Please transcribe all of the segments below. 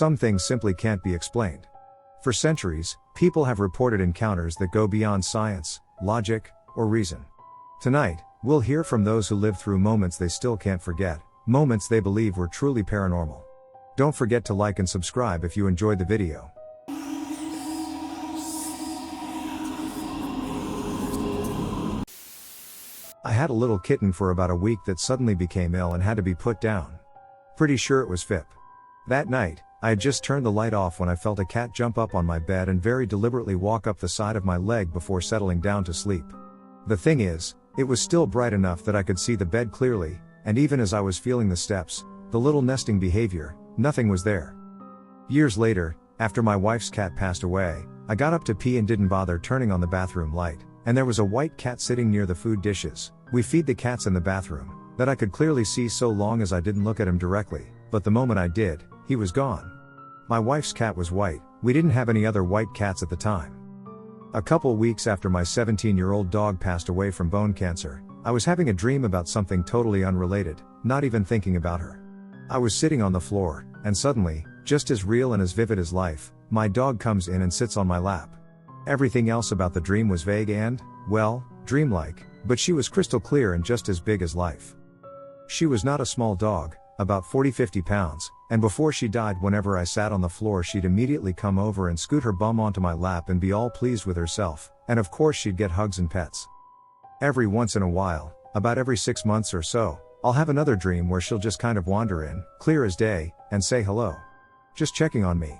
Some things simply can't be explained. For centuries, people have reported encounters that go beyond science, logic, or reason. Tonight, we'll hear from those who lived through moments they still can't forget, moments they believe were truly paranormal. Don't forget to like and subscribe if you enjoyed the video. I had a little kitten for about a week that suddenly became ill and had to be put down. Pretty sure it was Fip. That night, I had just turned the light off when I felt a cat jump up on my bed and very deliberately walk up the side of my leg before settling down to sleep. The thing is, it was still bright enough that I could see the bed clearly, and even as I was feeling the steps, the little nesting behavior, nothing was there. Years later, after my wife's cat passed away, I got up to pee and didn't bother turning on the bathroom light, and there was a white cat sitting near the food dishes. We feed the cats in the bathroom, that I could clearly see so long as I didn't look at him directly, but the moment I did, he was gone. My wife's cat was white, we didn't have any other white cats at the time. A couple weeks after my 17-year-old dog passed away from bone cancer, I was having a dream about something totally unrelated, not even thinking about her. I was sitting on the floor, and suddenly, just as real and as vivid as life, my dog comes in and sits on my lap. Everything else about the dream was vague and, well, dreamlike, but she was crystal clear and just as big as life. She was not a small dog, about 40-50 pounds, and before she died, whenever I sat on the floor, she'd immediately come over and scoot her bum onto my lap and be all pleased with herself, and of course she'd get hugs and pets. Every once in a while, about every 6 months or so, I'll have another dream where she'll just kind of wander in, clear as day, and say hello. Just checking on me.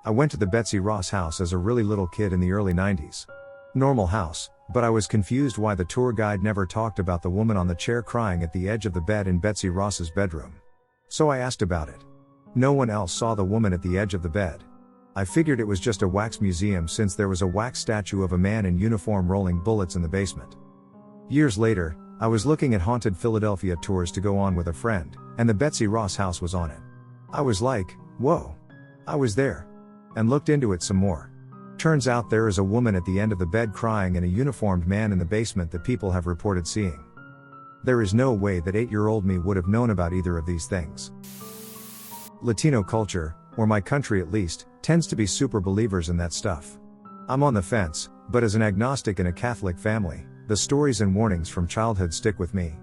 I went to the Betsy Ross house as a really little kid in the early 90s. Normal house, but I was confused why the tour guide never talked about the woman on the chair crying at the edge of the bed in Betsy Ross's bedroom. So I asked about it. No one else saw the woman at the edge of the bed. I figured it was just a wax museum since there was a wax statue of a man in uniform rolling bullets in the basement. Years later, I was looking at Haunted Philadelphia tours to go on with a friend, and the Betsy Ross house was on it. I was like, whoa. I was there. And looked into it some more. Turns out there is a woman at the end of the bed crying and a uniformed man in the basement that people have reported seeing. There is no way that 8-year-old me would have known about either of these things. Latino culture, or my country at least, tends to be super believers in that stuff. I'm on the fence, but as an agnostic in a Catholic family, the stories and warnings from childhood stick with me.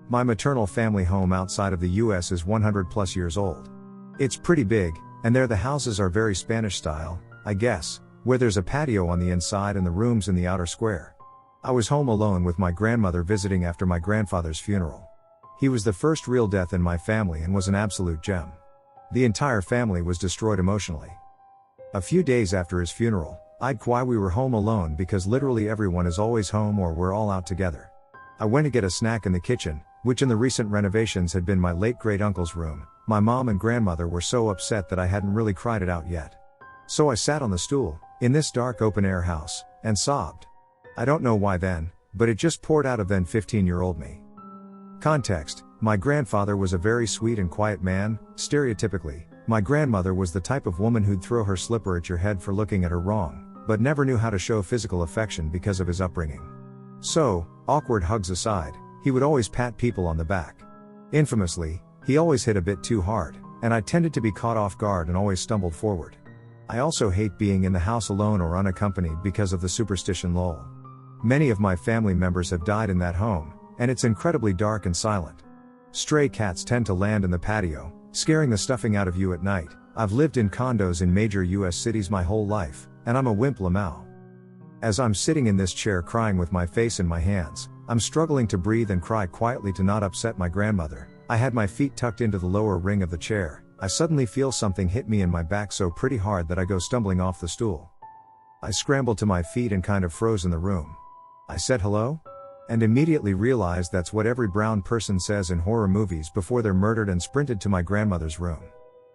My maternal family home outside of the US is 100+ years old. It's pretty big, and there the houses are very Spanish style, I guess, where there's a patio on the inside and the rooms in the outer square. I was home alone with my grandmother visiting after my grandfather's funeral. He was the first real death in my family and was an absolute gem. The entire family was destroyed emotionally. A few days after his funeral, why we were home alone because literally everyone is always home or we're all out together. I went to get a snack in the kitchen, which in the recent renovations had been my late great uncle's room. My mom and grandmother were so upset that I hadn't really cried it out yet. So I sat on the stool, in this dark open-air house, and sobbed. I don't know why then, but it just poured out of then 15-year-old me. Context: my grandfather was a very sweet and quiet man. Stereotypically, my grandmother was the type of woman who'd throw her slipper at your head for looking at her wrong, but never knew how to show physical affection because of his upbringing. So, awkward hugs aside, he would always pat people on the back. Infamously, he always hit a bit too hard, and I tended to be caught off guard and always stumbled forward. I also hate being in the house alone or unaccompanied because of the superstition lol. Many of my family members have died in that home, and it's incredibly dark and silent. Stray cats tend to land in the patio, scaring the stuffing out of you at night. I've lived in condos in major US cities my whole life, and I'm a wimp Lamau. As I'm sitting in this chair crying with my face in my hands, I'm struggling to breathe and cry quietly to not upset my grandmother. I had my feet tucked into the lower ring of the chair. I suddenly feel something hit me in my back so pretty hard that I go stumbling off the stool. I scrambled to my feet and kind of froze in the room. I said hello? And immediately realized that's what every brown person says in horror movies before they're murdered, and sprinted to my grandmother's room.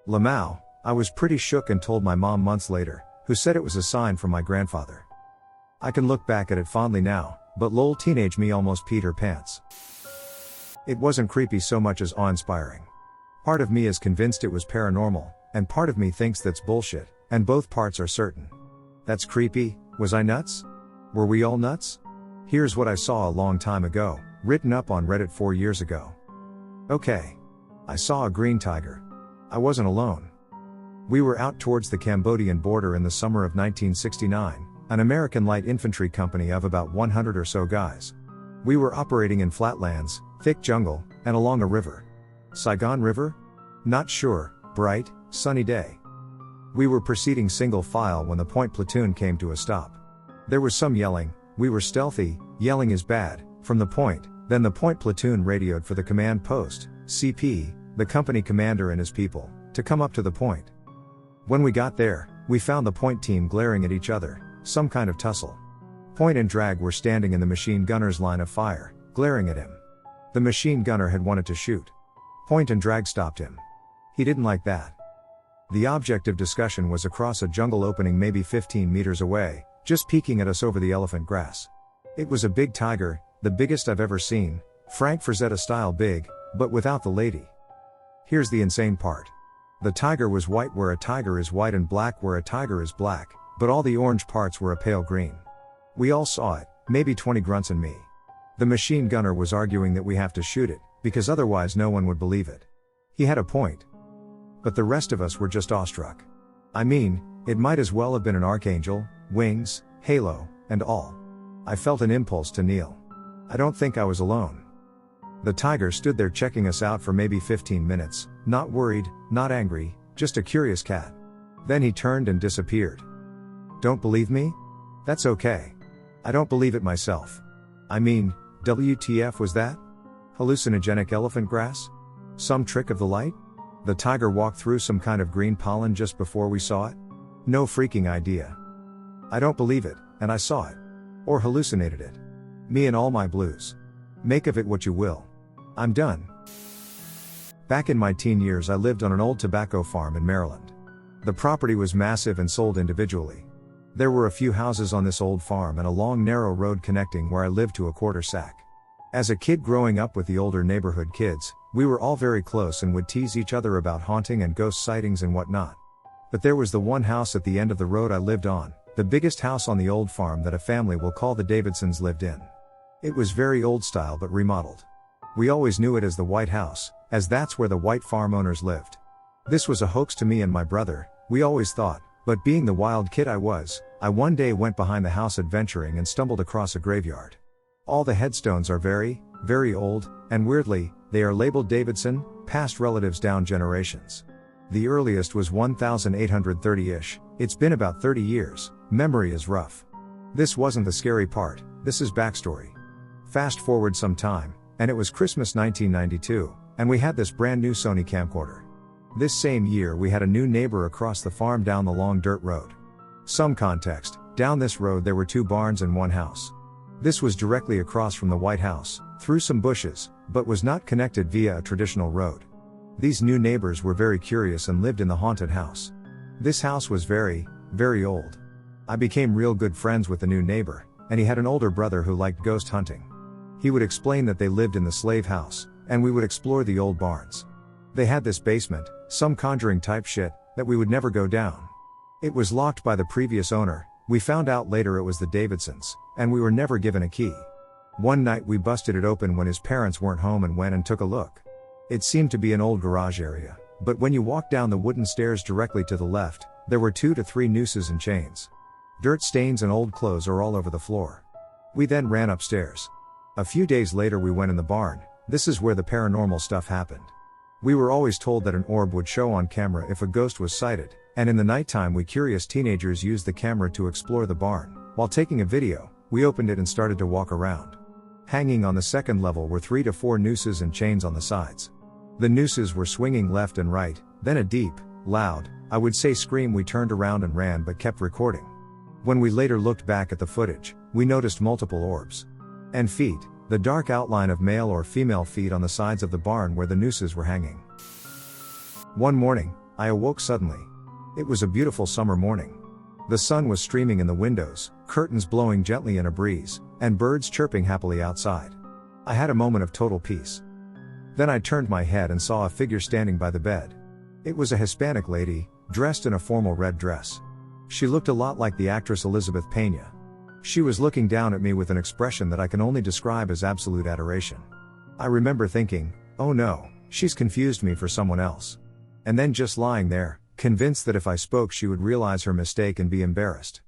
Lamau, I was pretty shook and told my mom months later, who said it was a sign from my grandfather. I can look back at it fondly now, but lol, teenage me almost peed her pants. It wasn't creepy so much as awe-inspiring. Part of me is convinced it was paranormal, and part of me thinks that's bullshit, and both parts are certain. That's creepy. Was I nuts? Were we all nuts? Here's what I saw a long time ago, written up on Reddit 4 years ago. Okay. I saw a green tiger. I wasn't alone. We were out towards the Cambodian border in the summer of 1969, an American light infantry company of about 100 or so guys. We were operating in flatlands, thick jungle, and along a river. Saigon River? Not sure. Bright, sunny day. We were proceeding single file when the point platoon came to a stop. There was some yelling. We were stealthy. Yelling is bad, from the point. Then the point platoon radioed for the command post, CP, the company commander and his people, to come up to the point. When we got there, we found the point team glaring at each other, some kind of tussle. Point and Drag were standing in the machine gunner's line of fire, glaring at him. The machine gunner had wanted to shoot. Point and Drag stopped him. He didn't like that. The object of discussion was across a jungle opening maybe 15 meters away, just peeking at us over the elephant grass. It was a big tiger, the biggest I've ever seen, Frank Frazetta style big, but without the lady. Here's the insane part. The tiger was white where a tiger is white and black where a tiger is black, but all the orange parts were a pale green. We all saw it, maybe 20 grunts and me. The machine gunner was arguing that we have to shoot it, because otherwise no one would believe it. He had a point. But the rest of us were just awestruck. I mean, it might as well have been an archangel, wings, halo, and all. I felt an impulse to kneel. I don't think I was alone. The tiger stood there checking us out for maybe 15 minutes, not worried, not angry, just a curious cat. Then he turned and disappeared. Don't believe me? That's okay. I don't believe it myself. I mean, WTF was that? Hallucinogenic elephant grass? Some trick of the light? The tiger walked through some kind of green pollen just before we saw it? No freaking idea. I don't believe it, and I saw it. Or hallucinated it. Me and all my blues. Make of it what you will. I'm done. Back in my teen years I lived on an old tobacco farm in Maryland. The property was massive and sold individually. There were a few houses on this old farm and a long narrow road connecting where I lived to a quarter sack. As a kid growing up with the older neighborhood kids, we were all very close and would tease each other about haunting and ghost sightings and whatnot. But there was the one house at the end of the road I lived on, the biggest house on the old farm that a family we'll call the Davidsons lived in. It was very old style but remodeled. We always knew it as the White House, as that's where the white farm owners lived. This was a hoax to me and my brother, we always thought, but being the wild kid I was, I one day went behind the house adventuring and stumbled across a graveyard. All the headstones are very, very old, and weirdly, they are labeled Davidson, past relatives down generations. The earliest was 1830-ish, it's been about 30 years, memory is rough. This wasn't the scary part, this is backstory. Fast forward some time, and it was Christmas 1992, and we had this brand new Sony camcorder. This same year we had a new neighbor across the farm down the long dirt road. Some context, down this road there were 2 barns and 1 house. This was directly across from the White House, through some bushes, but was not connected via a traditional road. These new neighbors were very curious and lived in the haunted house. This house was very, very old. I became real good friends with the new neighbor, and he had an older brother who liked ghost hunting. He would explain that they lived in the slave house, and we would explore the old barns. They had this basement, some conjuring type shit, that we would never go down. It was locked by the previous owner, we found out later it was the Davidsons, and we were never given a key. One night we busted it open when his parents weren't home and went and took a look. It seemed to be an old garage area, but when you walked down the wooden stairs directly to the left, there were 2 to 3 nooses and chains. Dirt stains and old clothes are all over the floor. We then ran upstairs. A few days later we went in the barn, this is where the paranormal stuff happened. We were always told that an orb would show on camera if a ghost was sighted, and in the nighttime we curious teenagers used the camera to explore the barn. While taking a video, we opened it and started to walk around. Hanging on the second level were 3 to 4 nooses and chains on the sides. The nooses were swinging left and right, then a deep, loud, I would say scream. We turned around and ran but kept recording. When we later looked back at the footage, we noticed multiple orbs. And feet, the dark outline of male or female feet on the sides of the barn where the nooses were hanging. One morning, I awoke suddenly. It was a beautiful summer morning. The sun was streaming in the windows, curtains blowing gently in a breeze, and birds chirping happily outside. I had a moment of total peace. Then I turned my head and saw a figure standing by the bed. It was a Hispanic lady, dressed in a formal red dress. She looked a lot like the actress Elizabeth Pena. She was looking down at me with an expression that I can only describe as absolute adoration. I remember thinking, oh no, she's confused me for someone else. And then just lying there, convinced that if I spoke she would realize her mistake and be embarrassed.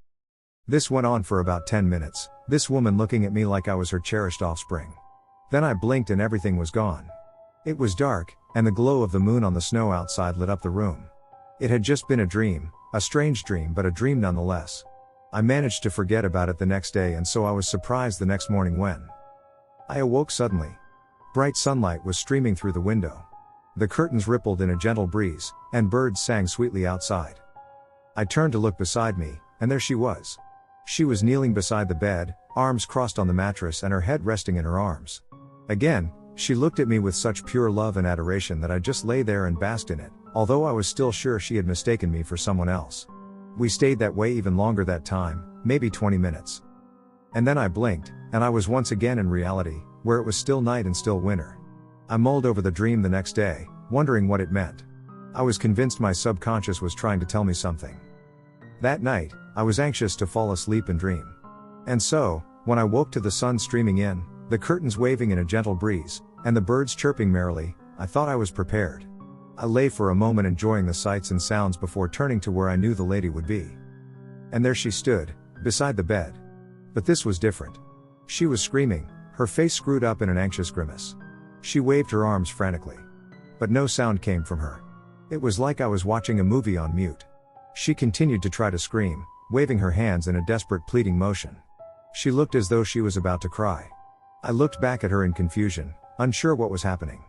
This went on for about 10 minutes, this woman looking at me like I was her cherished offspring. Then I blinked and everything was gone. It was dark, and the glow of the moon on the snow outside lit up the room. It had just been a dream, a strange dream, but a dream nonetheless. I managed to forget about it the next day, and so I was surprised the next morning when I awoke suddenly. Bright sunlight was streaming through the window. The curtains rippled in a gentle breeze, and birds sang sweetly outside. I turned to look beside me, and there she was. She was kneeling beside the bed, arms crossed on the mattress and her head resting in her arms. Again, she looked at me with such pure love and adoration that I just lay there and basked in it, although I was still sure she had mistaken me for someone else. We stayed that way even longer that time, maybe 20 minutes. And then I blinked, and I was once again in reality, where it was still night and still winter. I mulled over the dream the next day, wondering what it meant. I was convinced my subconscious was trying to tell me something. That night, I was anxious to fall asleep and dream. And so, when I woke to the sun streaming in, the curtains waving in a gentle breeze, and the birds chirping merrily, I thought I was prepared. I lay for a moment enjoying the sights and sounds before turning to where I knew the lady would be. And there she stood, beside the bed. But this was different. She was screaming, her face screwed up in an anxious grimace. She waved her arms frantically. But no sound came from her. It was like I was watching a movie on mute. She continued to try to scream, waving her hands in a desperate pleading motion. She looked as though she was about to cry. I looked back at her in confusion, unsure what was happening.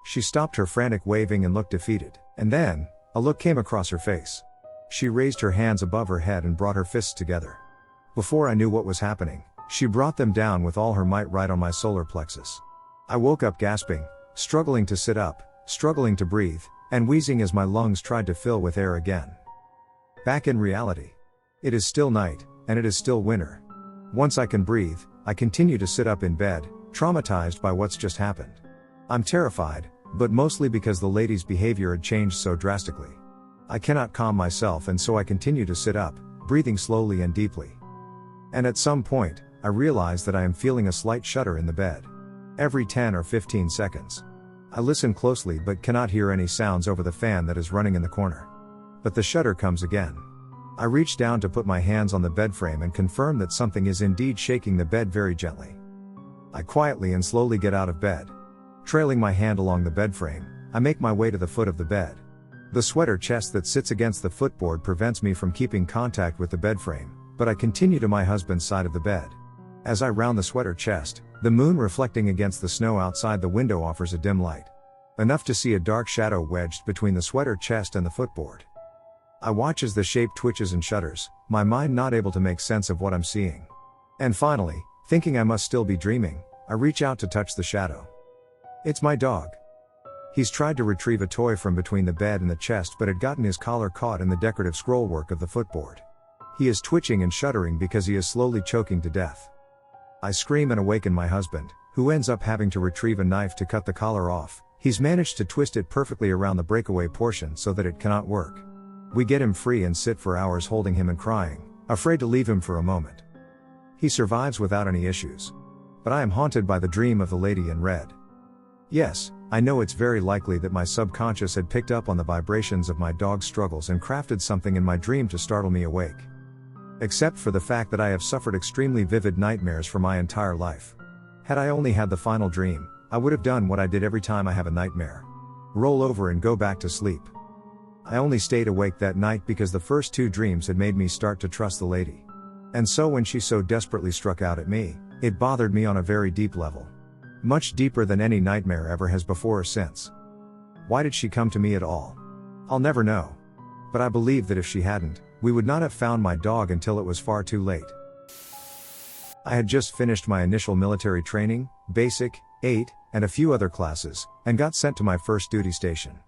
She stopped her frantic waving and looked defeated, and then, a look came across her face. She raised her hands above her head and brought her fists together. Before I knew what was happening, she brought them down with all her might right on my solar plexus. I woke up gasping, struggling to sit up, struggling to breathe, and wheezing as my lungs tried to fill with air again. Back in reality. It is still night, and it is still winter. Once I can breathe, I continue to sit up in bed, traumatized by what's just happened. I'm terrified, but mostly because the lady's behavior had changed so drastically. I cannot calm myself, and so I continue to sit up, breathing slowly and deeply. And at some point, I realize that I am feeling a slight shudder in the bed. Every 10 or 15 seconds. I listen closely but cannot hear any sounds over the fan that is running in the corner. But the shudder comes again. I reach down to put my hands on the bed frame and confirm that something is indeed shaking the bed very gently. I quietly and slowly get out of bed. Trailing my hand along the bed frame, I make my way to the foot of the bed. The sweater chest that sits against the footboard prevents me from keeping contact with the bed frame, but I continue to my husband's side of the bed. As I round the sweater chest, the moon reflecting against the snow outside the window offers a dim light. Enough to see a dark shadow wedged between the sweater chest and the footboard. I watch as the shape twitches and shudders, my mind not able to make sense of what I'm seeing. And finally, thinking I must still be dreaming, I reach out to touch the shadow. It's my dog. He's tried to retrieve a toy from between the bed and the chest but had gotten his collar caught in the decorative scrollwork of the footboard. He is twitching and shuddering because he is slowly choking to death. I scream and awaken my husband, who ends up having to retrieve a knife to cut the collar off. He's managed to twist it perfectly around the breakaway portion so that it cannot work. We get him free and sit for hours holding him and crying, afraid to leave him for a moment. He survives without any issues. But I am haunted by the dream of the lady in red. Yes, I know it's very likely that my subconscious had picked up on the vibrations of my dog's struggles and crafted something in my dream to startle me awake. Except for the fact that I have suffered extremely vivid nightmares for my entire life. Had I only had the final dream, I would have done what I did every time I have a nightmare. Roll over and go back to sleep. I only stayed awake that night because the first 2 dreams had made me start to trust the lady. And so when she so desperately struck out at me, it bothered me on a very deep level. Much deeper than any nightmare ever has before or since. Why did she come to me at all? I'll never know. But I believe that if she hadn't, we would not have found my dog until it was far too late. I had just finished my initial military training, basic, 8, and a few other classes, and got sent to my first duty station.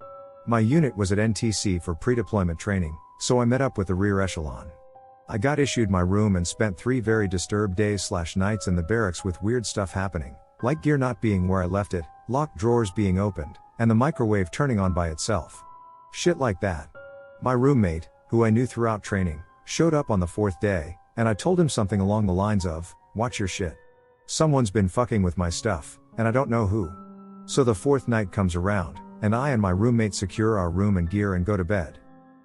My unit was at NTC for pre-deployment training, so I met up with the rear echelon. I got issued my room and spent 3 very disturbed days/nights in the barracks with weird stuff happening, like gear not being where I left it, locked drawers being opened, and the microwave turning on by itself. Shit like that. My roommate, who I knew throughout training, showed up on the 4th day, and I told him something along the lines of, "Watch your shit. Someone's been fucking with my stuff, and I don't know who." So the 4th night comes around, and I and my roommate secure our room and gear and go to bed.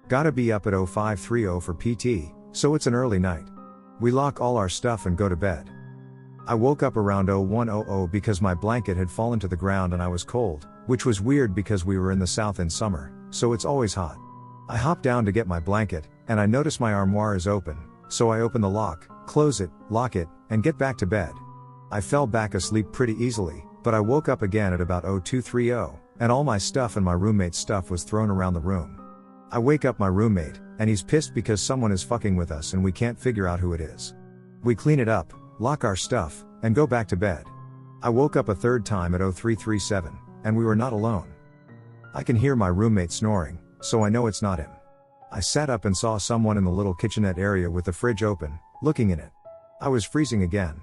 Gotta be up at 0530 for PT, so it's an early night. We lock all our stuff and go to bed. I woke up around 0100 because my blanket had fallen to the ground and I was cold, which was weird because we were in the south in summer, so it's always hot. I hop down to get my blanket, and I notice my armoire is open, so I open the lock, close it, lock it, and get back to bed. I fell back asleep pretty easily, but I woke up again at about 0230, and all my stuff and my roommate's stuff was thrown around the room. I wake up my roommate, and he's pissed because someone is fucking with us and we can't figure out who it is. We clean it up, lock our stuff, and go back to bed. I woke up a third time at 0337, and we were not alone. I can hear my roommate snoring, so I know it's not him. I sat up and saw someone in the little kitchenette area with the fridge open, looking in it. I was freezing again.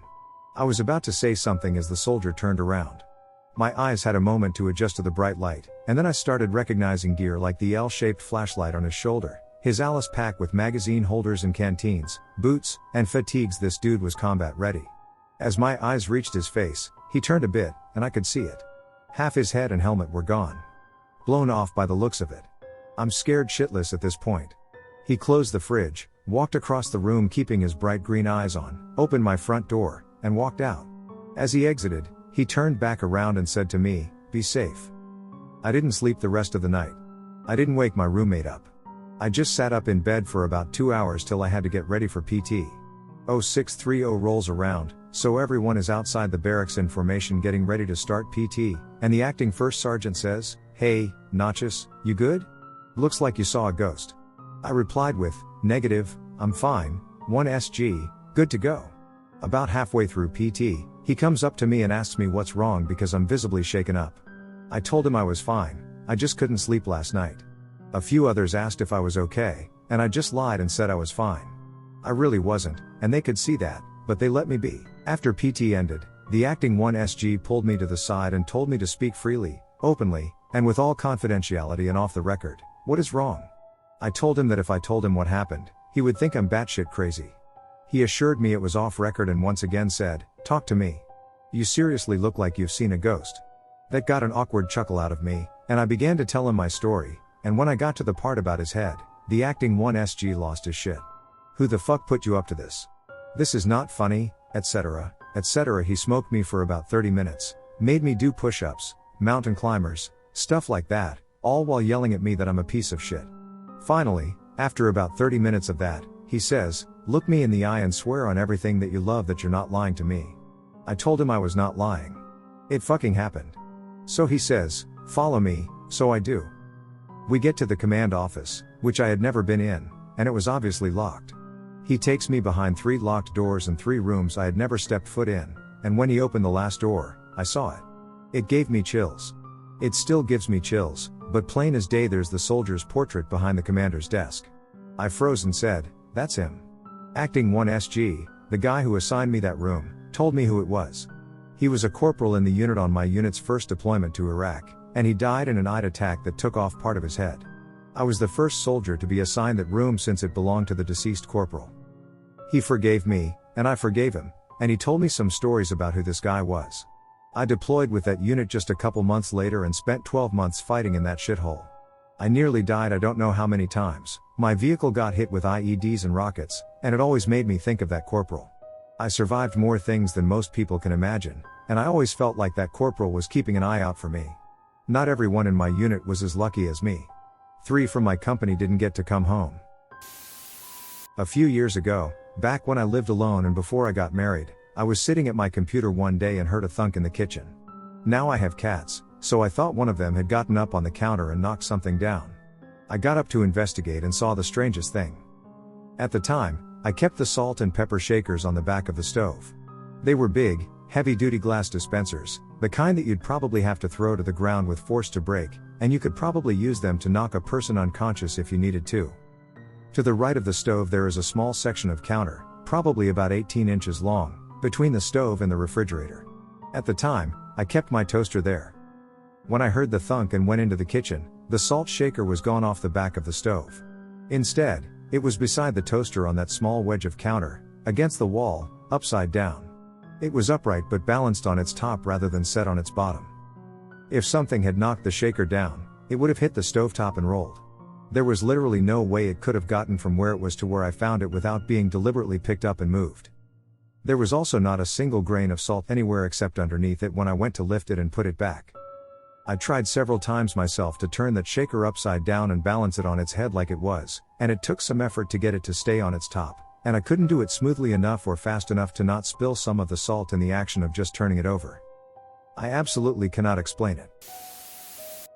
I was about to say something as the soldier turned around. My eyes had a moment to adjust to the bright light, and then I started recognizing gear like the L-shaped flashlight on his shoulder, his Alice pack with magazine holders and canteens, boots, and fatigues. This dude was combat ready. As my eyes reached his face, he turned a bit, and I could see it. Half his head and helmet were gone. Blown off by the looks of it. I'm scared shitless at this point. He closed the fridge, walked across the room keeping his bright green eyes on, opened my front door, and walked out. As he exited, he turned back around and said to me, "Be safe." I didn't sleep the rest of the night. I didn't wake my roommate up. I just sat up in bed for about 2 hours till I had to get ready for PT. 0630 rolls around, so everyone is outside the barracks in formation getting ready to start PT, and the acting first sergeant says, "Hey, Notches, you good? Looks like you saw a ghost." I replied with, "Negative, I'm fine, 1SG, good to go." About halfway through PT, he comes up to me and asks me what's wrong because I'm visibly shaken up. I told him I was fine, I just couldn't sleep last night. A few others asked if I was okay, and I just lied and said I was fine. I really wasn't, and they could see that, but they let me be. After PT ended, the acting 1SG pulled me to the side and told me to speak freely, openly, and with all confidentiality and off the record. What is wrong? I told him that if I told him what happened, he would think I'm batshit crazy. He assured me it was off record and once again said, "Talk to me. You seriously look like you've seen a ghost." That got an awkward chuckle out of me, and I began to tell him my story, and when I got to the part about his head, the acting 1SG lost his shit. "Who the fuck put you up to this? This is not funny, etc., etc." He smoked me for about 30 minutes, made me do push-ups, mountain climbers, stuff like that, all while yelling at me that I'm a piece of shit. Finally, after about 30 minutes of that, he says, "Look me in the eye and swear on everything that you love that you're not lying to me." I told him I was not lying. It fucking happened. So he says, "Follow me," so I do. We get to the command office, which I had never been in, and it was obviously locked. He takes me behind 3 locked doors and 3 rooms I had never stepped foot in, and when he opened the last door, I saw it. It gave me chills. It still gives me chills, but plain as day there's the soldier's portrait behind the commander's desk. I froze and said, "That's him." Acting 1SG, the guy who assigned me that room, told me who it was. He was a corporal in the unit on my unit's first deployment to Iraq, and he died in an IED attack that took off part of his head. I was the first soldier to be assigned that room since it belonged to the deceased corporal. He forgave me, and I forgave him, and he told me some stories about who this guy was. I deployed with that unit just a couple months later and spent 12 months fighting in that shithole. I nearly died I don't know how many times, my vehicle got hit with IEDs and rockets, and it always made me think of that corporal. I survived more things than most people can imagine, and I always felt like that corporal was keeping an eye out for me. Not everyone in my unit was as lucky as me. 3 from my company didn't get to come home. A few years ago, back when I lived alone and before I got married, I was sitting at my computer one day and heard a thunk in the kitchen. Now I have cats, so I thought one of them had gotten up on the counter and knocked something down. I got up to investigate and saw the strangest thing. At the time, I kept the salt and pepper shakers on the back of the stove. They were big, heavy-duty glass dispensers, the kind that you'd probably have to throw to the ground with force to break, and you could probably use them to knock a person unconscious if you needed to. To the right of the stove there is a small section of counter, probably about 18 inches long, between the stove and the refrigerator. At the time, I kept my toaster there. When I heard the thunk and went into the kitchen, the salt shaker was gone off the back of the stove. Instead, it was beside the toaster on that small wedge of counter, against the wall, upside down. It was upright but balanced on its top rather than set on its bottom. If something had knocked the shaker down, it would have hit the stovetop and rolled. There was literally no way it could have gotten from where it was to where I found it without being deliberately picked up and moved. There was also not a single grain of salt anywhere except underneath it when I went to lift it and put it back. I tried several times myself to turn that shaker upside down and balance it on its head like it was, and it took some effort to get it to stay on its top, and I couldn't do it smoothly enough or fast enough to not spill some of the salt in the action of just turning it over. I absolutely cannot explain it.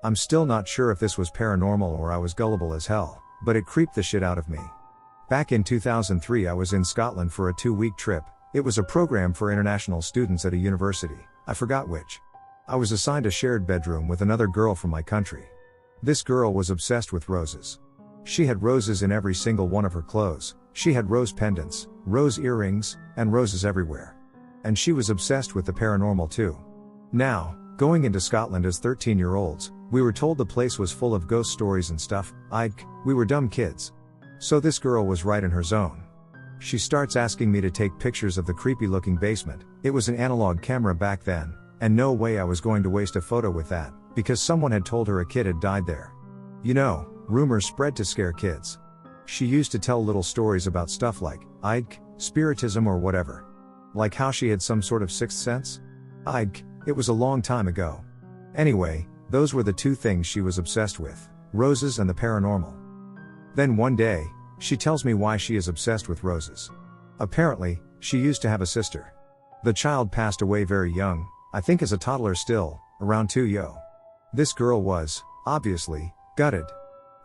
I'm still not sure if this was paranormal or I was gullible as hell, but it creeped the shit out of me. Back in 2003 I was in Scotland for a 2-week trip. It was a program for international students at a university, I forgot which. I was assigned a shared bedroom with another girl from my country. This girl was obsessed with roses. She had roses in every single one of her clothes, she had rose pendants, rose earrings, and roses everywhere. And she was obsessed with the paranormal too. Now, going into Scotland as 13-year-olds, we were told the place was full of ghost stories and stuff. We were dumb kids. So this girl was right in her zone. She starts asking me to take pictures of the creepy looking basement. It was an analog camera back then, and no way I was going to waste a photo with that, because someone had told her a kid had died there. You know, rumors spread to scare kids. She used to tell little stories about stuff like, spiritism or whatever. Like how she had some sort of sixth sense? It was a long time ago. Anyway, those were the two things she was obsessed with, roses and the paranormal. Then one day, she tells me why she is obsessed with roses. Apparently, she used to have a sister. The child passed away very young, I think as a toddler still, around 2 This girl was, obviously, gutted.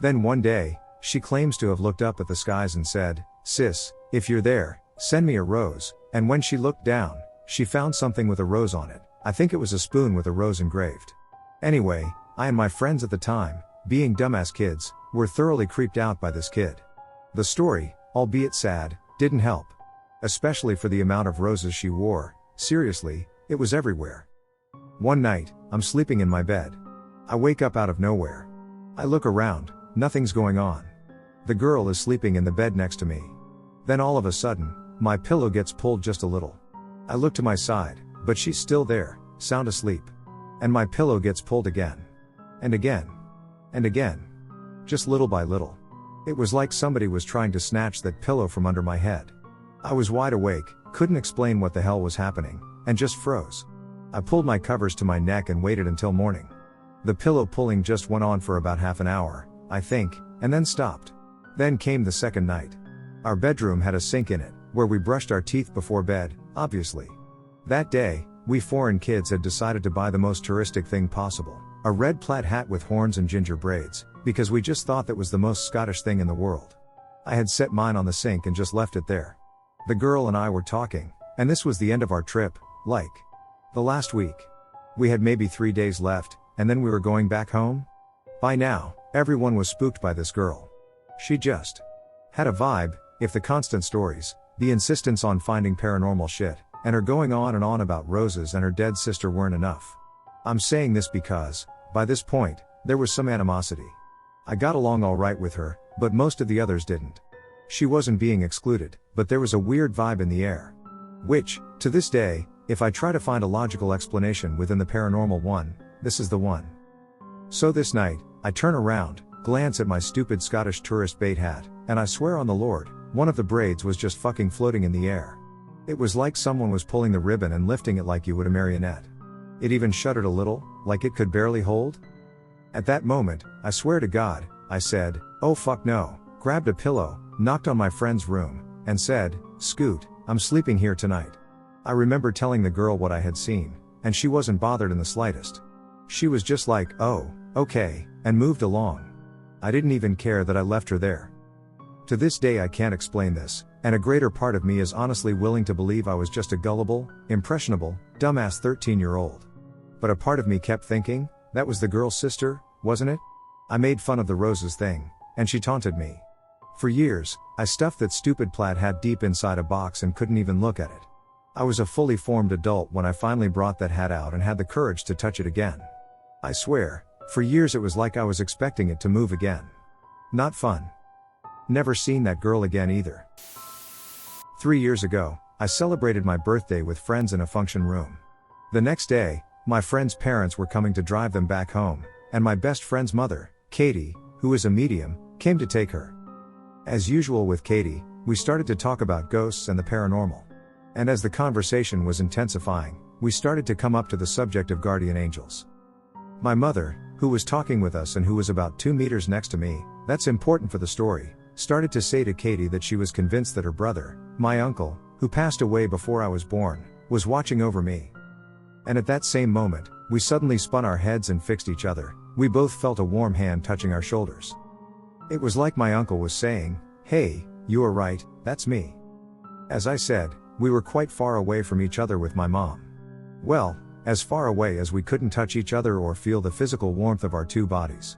Then one day, she claims to have looked up at the skies and said, "Sis, if you're there, send me a rose," and when she looked down, she found something with a rose on it. I think it was a spoon with a rose engraved. Anyway, I and my friends at the time, being dumbass kids, were thoroughly creeped out by this kid. The story, albeit sad, didn't help. Especially for the amount of roses she wore, seriously, it was everywhere. One night, I'm sleeping in my bed. I wake up out of nowhere. I look around, nothing's going on. The girl is sleeping in the bed next to me. Then all of a sudden, my pillow gets pulled just a little. I look to my side, but she's still there, sound asleep. And my pillow gets pulled again. And again. And again. Just little by little. It was like somebody was trying to snatch that pillow from under my head. I was wide awake, couldn't explain what the hell was happening, and just froze. I pulled my covers to my neck and waited until morning. The pillow pulling just went on for about half an hour, I think, and then stopped. Then came the second night. Our bedroom had a sink in it, where we brushed our teeth before bed, obviously. That day, we foreign kids had decided to buy the most touristic thing possible, a red plaid hat with horns and ginger braids, because we just thought that was the most Scottish thing in the world. I had set mine on the sink and just left it there. The girl and I were talking, and this was the end of our trip, like the last week. We had maybe 3 days left, and then we were going back home. By now, everyone was spooked by this girl. She just had a vibe, if the constant stories, the insistence on finding paranormal shit, and her going on and on about roses and her dead sister weren't enough. I'm saying this because, by this point, there was some animosity. I got along alright with her, but most of the others didn't. She wasn't being excluded, but there was a weird vibe in the air. Which, to this day, if I try to find a logical explanation within the paranormal one, this is the one. So this night, I turn around, glance at my stupid Scottish tourist bait hat, and I swear on the Lord, one of the braids was just fucking floating in the air. It was like someone was pulling the ribbon and lifting it like you would a marionette. It even shuddered a little, like it could barely hold. At that moment, I swear to God, I said, "Oh fuck no," grabbed a pillow, knocked on my friend's room, and said, "Scoot, I'm sleeping here tonight." I remember telling the girl what I had seen, and she wasn't bothered in the slightest. She was just like, "Oh, okay," and moved along. I didn't even care that I left her there. To this day I can't explain this, and a greater part of me is honestly willing to believe I was just a gullible, impressionable, dumbass 13-year-old. But a part of me kept thinking, that was the girl's sister, wasn't it? I made fun of the roses thing, and she taunted me. For years, I stuffed that stupid plaid hat deep inside a box and couldn't even look at it. I was a fully formed adult when I finally brought that hat out and had the courage to touch it again. I swear, for years it was like I was expecting it to move again. Not fun. Never seen that girl again either. 3 years ago, I celebrated my birthday with friends in a function room. The next day, my friend's parents were coming to drive them back home, and my best friend's mother, Katie, who is a medium, came to take her. As usual with Katie, we started to talk about ghosts and the paranormal. And as the conversation was intensifying, we started to come up to the subject of guardian angels. My mother, who was talking with us and who was about 2 meters next to me, that's important for the story, started to say to Katie that she was convinced that her brother, my uncle, who passed away before I was born, was watching over me. And at that same moment, we suddenly spun our heads and fixed each other. We both felt a warm hand touching our shoulders. It was like my uncle was saying, "Hey, you are right, that's me." As I said, we were quite far away from each other with my mom. Well, as far away as we couldn't touch each other or feel the physical warmth of our two bodies.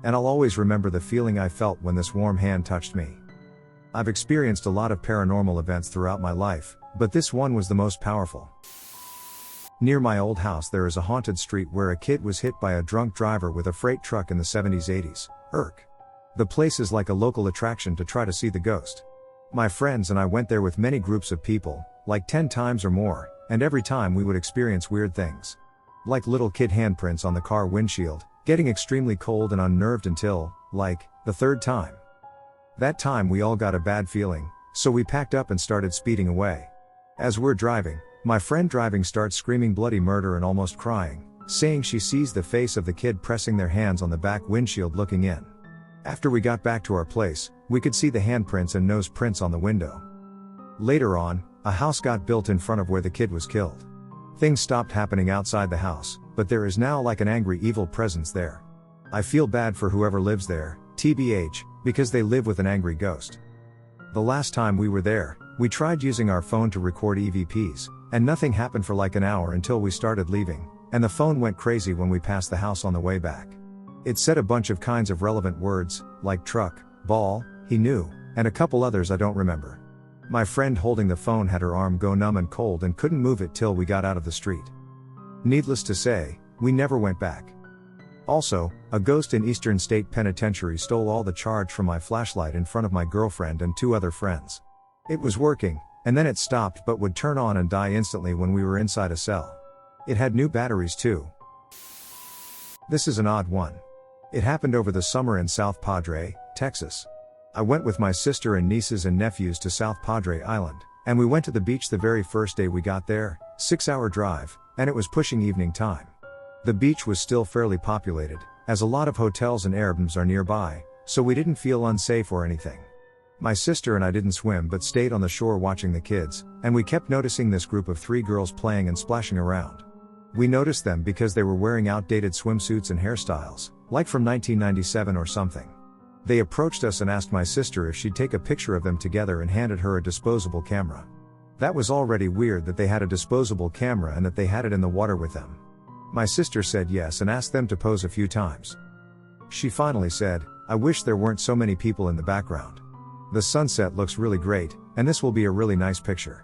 And I'll always remember the feeling I felt when this warm hand touched me. I've experienced a lot of paranormal events throughout my life, but this one was the most powerful. Near my old house there is a haunted street where a kid was hit by a drunk driver with a freight truck in the 70s-80s, The place is like a local attraction to try to see the ghost. My friends and I went there with many groups of people, like 10 times or more, and every time we would experience weird things. Like little kid handprints on the car windshield, getting extremely cold and unnerved until, like, the 3rd time. That time we all got a bad feeling, so we packed up and started speeding away. As we're driving, my friend driving starts screaming bloody murder and almost crying, saying she sees the face of the kid pressing their hands on the back windshield looking in. After we got back to our place, we could see the handprints and nose prints on the window. Later on, a house got built in front of where the kid was killed. Things stopped happening outside the house, but there is now like an angry evil presence there. I feel bad for whoever lives there, TBH, because they live with an angry ghost. The last time we were there, we tried using our phone to record EVPs, and nothing happened for like an hour until we started leaving, and the phone went crazy when we passed the house on the way back. It said a bunch of kinds of relevant words, like truck, ball, he knew, and a couple others I don't remember. My friend holding the phone had her arm go numb and cold and couldn't move it till we got out of the street. Needless to say, we never went back. Also, a ghost in Eastern State Penitentiary stole all the charge from my flashlight in front of my girlfriend and 2 other friends. It was working, and then it stopped but would turn on and die instantly when we were inside a cell. It had new batteries too. This is an odd one. It happened over the summer in South Padre, Texas. I went with my sister and nieces and nephews to South Padre Island, and we went to the beach the very first day we got there, 6-hour drive, and it was pushing evening time. The beach was still fairly populated, as a lot of hotels and Airbnbs are nearby, so we didn't feel unsafe or anything. My sister and I didn't swim but stayed on the shore watching the kids, and we kept noticing this group of 3 girls playing and splashing around. We noticed them because they were wearing outdated swimsuits and hairstyles, like from 1997 or something. They approached us and asked my sister if she'd take a picture of them together and handed her a disposable camera. That was already weird that they had a disposable camera and that they had it in the water with them. My sister said yes and asked them to pose a few times. She finally said, "I wish there weren't so many people in the background. The sunset looks really great, and this will be a really nice picture."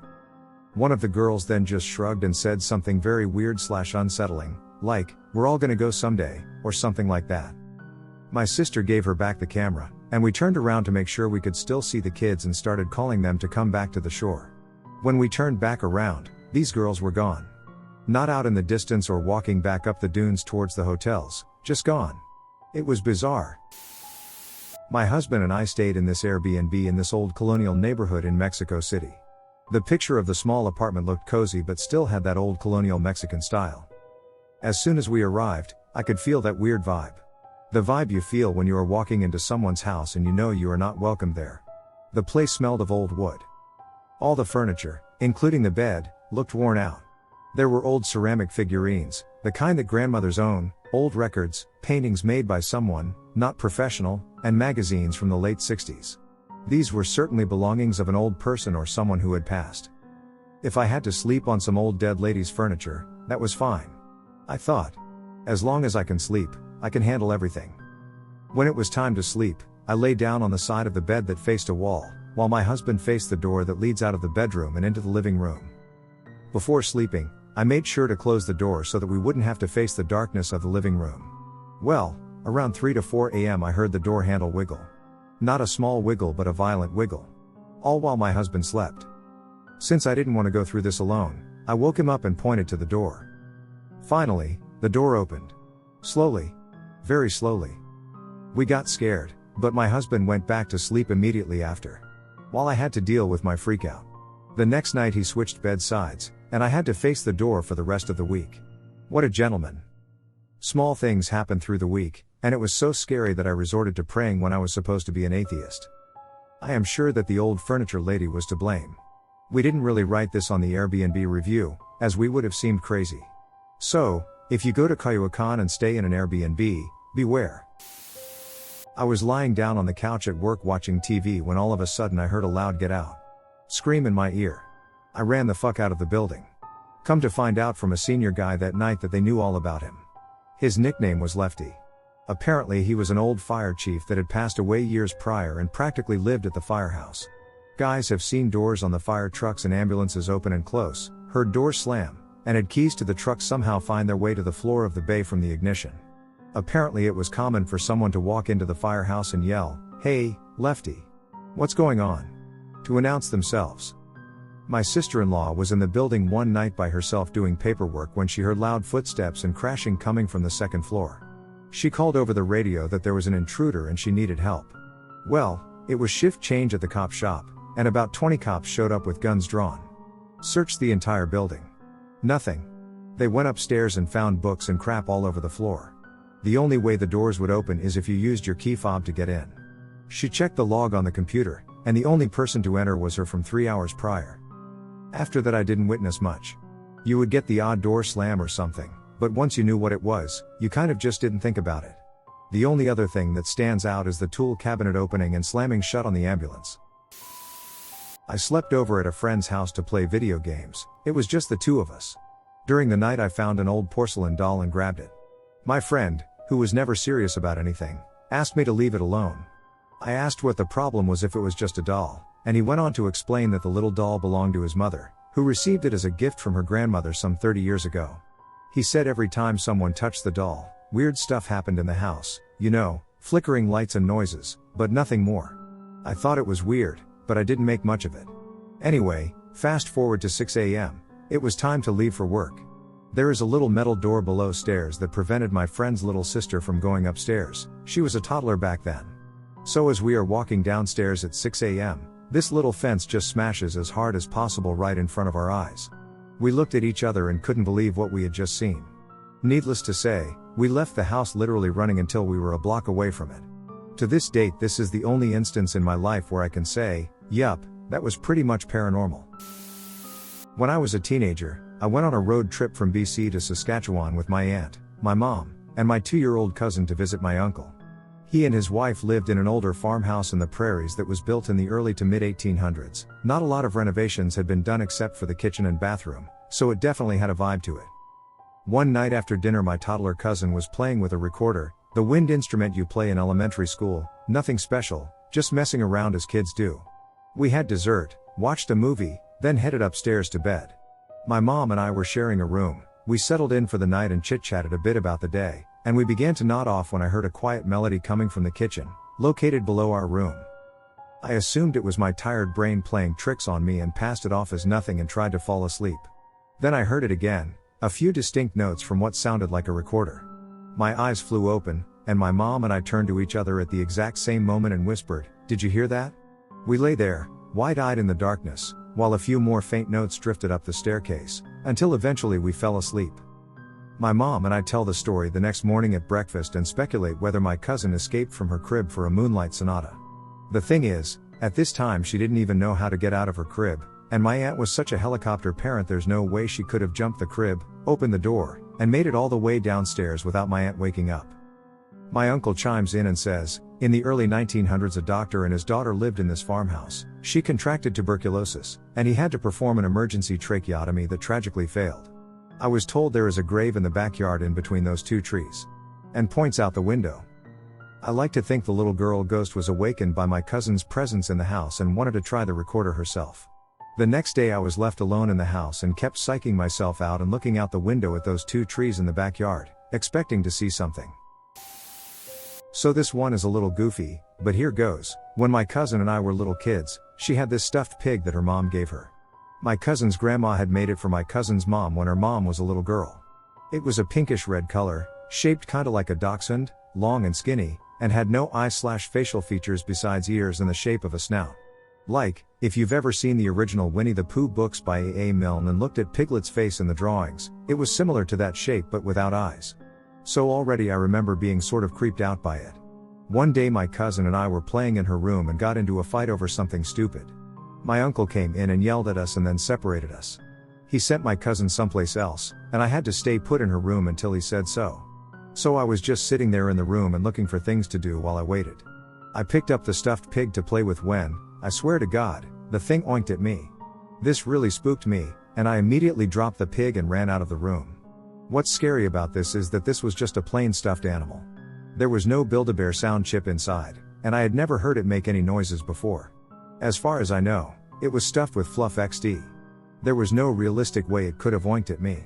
One of the girls then just shrugged and said something very weird/unsettling, like, "We're all gonna go someday," or something like that. My sister gave her back the camera, and we turned around to make sure we could still see the kids and started calling them to come back to the shore. When we turned back around, these girls were gone. Not out in the distance or walking back up the dunes towards the hotels, just gone. It was bizarre. My husband and I stayed in this Airbnb in this old colonial neighborhood in Mexico City. The picture of the small apartment looked cozy but still had that old colonial Mexican style. As soon as we arrived, I could feel that weird vibe. The vibe you feel when you are walking into someone's house and you know you are not welcome there. The place smelled of old wood. All the furniture, including the bed, looked worn out. There were old ceramic figurines, the kind that grandmothers own, old records, paintings made by someone, not professional, and magazines from the late 60s. These were certainly belongings of an old person or someone who had passed. If I had to sleep on some old dead lady's furniture, that was fine. I thought. As long as I can sleep, I can handle everything. When it was time to sleep, I lay down on the side of the bed that faced a wall, while my husband faced the door that leads out of the bedroom and into the living room. Before sleeping, I made sure to close the door so that we wouldn't have to face the darkness of the living room. Well, around 3 to 4 a.m. I heard the door handle wiggle. Not a small wiggle but a violent wiggle. All while my husband slept. Since I didn't want to go through this alone, I woke him up and pointed to the door. Finally, the door opened. Slowly. Very slowly. We got scared, but my husband went back to sleep immediately after, while I had to deal with my freakout. The next night he switched bedsides, and I had to face the door for the rest of the week. What a gentleman. Small things happened through the week, and it was so scary that I resorted to praying when I was supposed to be an atheist. I am sure that the old furniture lady was to blame. We didn't really write this on the Airbnb review, as we would have seemed crazy. So, if you go to Coyoacán and stay in an Airbnb, beware. I was lying down on the couch at work watching TV when all of a sudden I heard a loud "get out" scream in my ear. I ran the fuck out of the building. Come to find out from a senior guy that night that they knew all about him. His nickname was Lefty. Apparently he was an old fire chief that had passed away years prior and practically lived at the firehouse. Guys have seen doors on the fire trucks and ambulances open and close, heard doors slam, and had keys to the truck somehow find their way to the floor of the bay from the ignition. Apparently it was common for someone to walk into the firehouse and yell, "Hey, Lefty. What's going on?" to announce themselves. My sister-in-law was in the building one night by herself doing paperwork when she heard loud footsteps and crashing coming from the second floor. She called over the radio that there was an intruder and she needed help. Well, it was shift change at the cop shop, and about 20 cops showed up with guns drawn. Searched the entire building. Nothing. They went upstairs and found books and crap all over the floor. The only way the doors would open is if you used your key fob to get in. She checked the log on the computer, and the only person to enter was her from 3 hours prior. After that I didn't witness much. You would get the odd door slam or something, but once you knew what it was, you kind of just didn't think about it. The only other thing that stands out is the tool cabinet opening and slamming shut on the ambulance. I slept over at a friend's house to play video games. It was just the two of us. During the night I found an old porcelain doll and grabbed it. My friend, who was never serious about anything, asked me to leave it alone. I asked what the problem was if it was just a doll, and he went on to explain that the little doll belonged to his mother, who received it as a gift from her grandmother some 30 years ago. He said every time someone touched the doll, weird stuff happened in the house, flickering lights and noises, but nothing more. I thought it was weird, but I didn't make much of it. Anyway, fast forward to 6 a.m. It was time to leave for work. There is a little metal door below stairs that prevented my friend's little sister from going upstairs. She was a toddler back then. So as we are walking downstairs at 6 a.m., this little fence just smashes as hard as possible right in front of our eyes. We looked at each other and couldn't believe what we had just seen. Needless to say, we left the house literally running until we were a block away from it. To this date, this is the only instance in my life where I can say, yup, that was pretty much paranormal. When I was a teenager, I went on a road trip from BC to Saskatchewan with my aunt, my mom, and my 2-year-old cousin to visit my uncle. He and his wife lived in an older farmhouse in the prairies that was built in the early to mid-1800s. Not a lot of renovations had been done except for the kitchen and bathroom, so it definitely had a vibe to it. One night after dinner my toddler cousin was playing with a recorder, the wind instrument you play in elementary school, nothing special, just messing around as kids do. We had dessert, watched a movie, then headed upstairs to bed. My mom and I were sharing a room. We settled in for the night and chit-chatted a bit about the day, and we began to nod off when I heard a quiet melody coming from the kitchen, located below our room. I assumed it was my tired brain playing tricks on me and passed it off as nothing and tried to fall asleep. Then I heard it again, a few distinct notes from what sounded like a recorder. My eyes flew open, and my mom and I turned to each other at the exact same moment and whispered, "Did you hear that?" We lay there, wide-eyed in the darkness, while a few more faint notes drifted up the staircase, until eventually we fell asleep. My mom and I tell the story the next morning at breakfast and speculate whether my cousin escaped from her crib for a moonlight sonata. The thing is, at this time she didn't even know how to get out of her crib, and my aunt was such a helicopter parent there's no way she could have jumped the crib, opened the door, and made it all the way downstairs without my aunt waking up. My uncle chimes in and says, in the early 1900s a doctor and his daughter lived in this farmhouse. She contracted tuberculosis, and he had to perform an emergency tracheotomy that tragically failed. I was told there is a grave in the backyard in between those two trees. And points out the window. I like to think the little girl ghost was awakened by my cousin's presence in the house and wanted to try the recorder herself. The next day I was left alone in the house and kept psyching myself out and looking out the window at those two trees in the backyard, expecting to see something. So this one is a little goofy, but here goes. When my cousin and I were little kids, she had this stuffed pig that her mom gave her. My cousin's grandma had made it for my cousin's mom when her mom was a little girl. It was a pinkish red color, shaped kinda like a dachshund, long and skinny, and had no eye/facial features besides ears and the shape of a snout. Like, if you've ever seen the original Winnie the Pooh books by A. Milne and looked at Piglet's face in the drawings, it was similar to that shape but without eyes. So already I remember being sort of creeped out by it. One day my cousin and I were playing in her room and got into a fight over something stupid. My uncle came in and yelled at us and then separated us. He sent my cousin someplace else, and I had to stay put in her room until he said so. So I was just sitting there in the room and looking for things to do while I waited. I picked up the stuffed pig to play with when, I swear to God, the thing oinked at me. This really spooked me, and I immediately dropped the pig and ran out of the room. What's scary about this is that this was just a plain stuffed animal. There was no Build-A-Bear sound chip inside, and I had never heard it make any noises before. As far as I know, it was stuffed with Fluff XD. There was no realistic way it could have oinked at me.